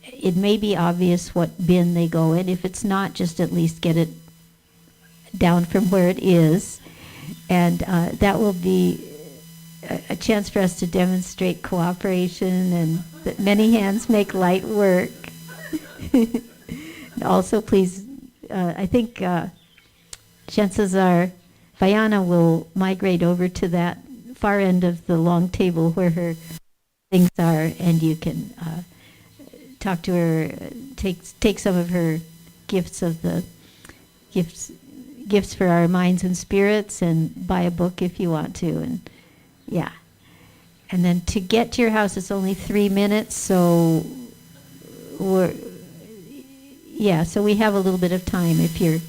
It may be obvious what bin they go in. If it's not, just at least get it down from where it is. And that will be a chance for us to demonstrate cooperation and that many hands make light work. Also, please, I think chances are Vayana will migrate over to that far end of the long table where her things are, and you can talk to her, take some of her gifts for our minds and spirits, and buy a book if you want to, and yeah. And then to get to your house, it's only 3 minutes, so so we have a little bit of time if you're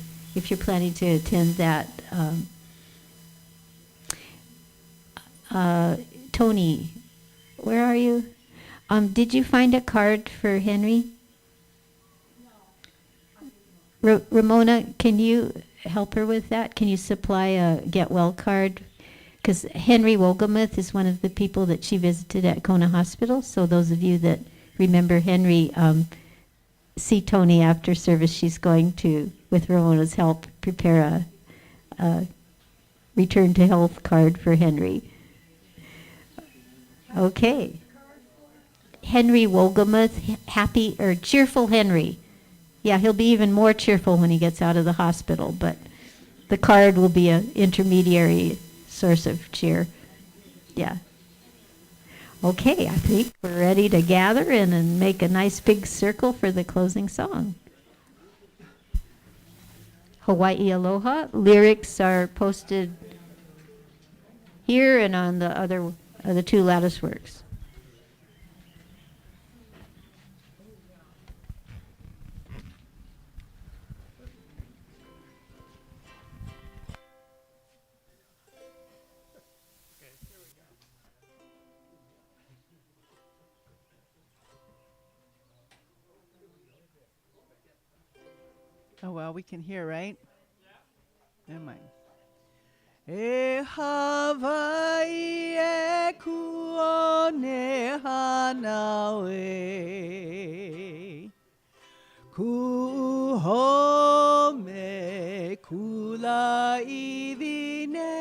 planning to attend that. Tony, where are you? Did you find a card for Henry? No. Ramona, can you help her with that? Can you supply a get well card? Because Henry Wogomuth is one of the people that she visited at Kona Hospital. So those of you that remember Henry, see Tony after service. She's going to, with Ramona's help, prepare a return to health card for Henry. Okay. Henry Wolgamuth, happy or cheerful Henry. Yeah, he'll be even more cheerful when he gets out of the hospital, but the card will be an intermediary source of cheer. Yeah. Okay, I think we're ready to gather and make a nice big circle for the closing song. Hawaii Aloha. Lyrics are posted here and on the two lattice works. Oh, well, we can hear, right? Never mind. E Hawaii e kuone hanawe Ku home kula ivine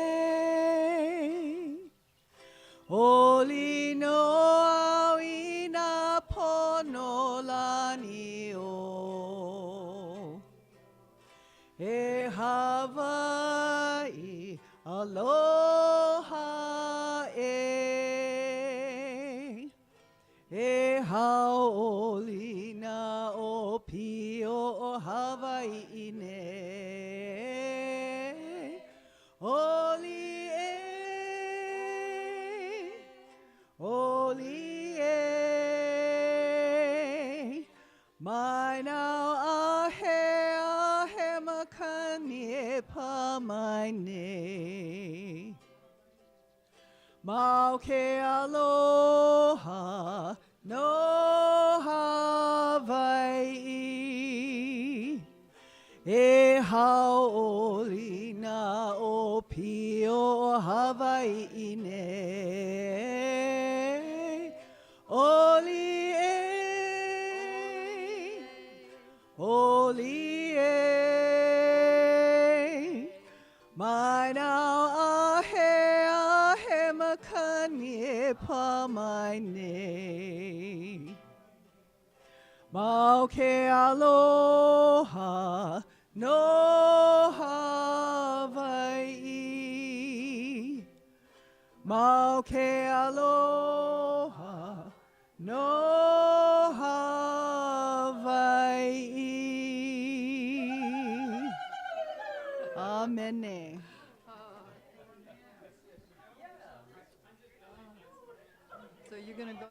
Oli no awina pono lani o E Hawaii aloha E haoli na o pio o Hawaii ne Oli Mai nau ahe makani e pa mai ne Mau ke aloha no Hawaii E haoli na o pio Hawaii ne Oli Mai nau ahe makani e pa mai ne Mau ke aloha no Hawaii Mau ke aloha no Hawaii Amen. So you're going to go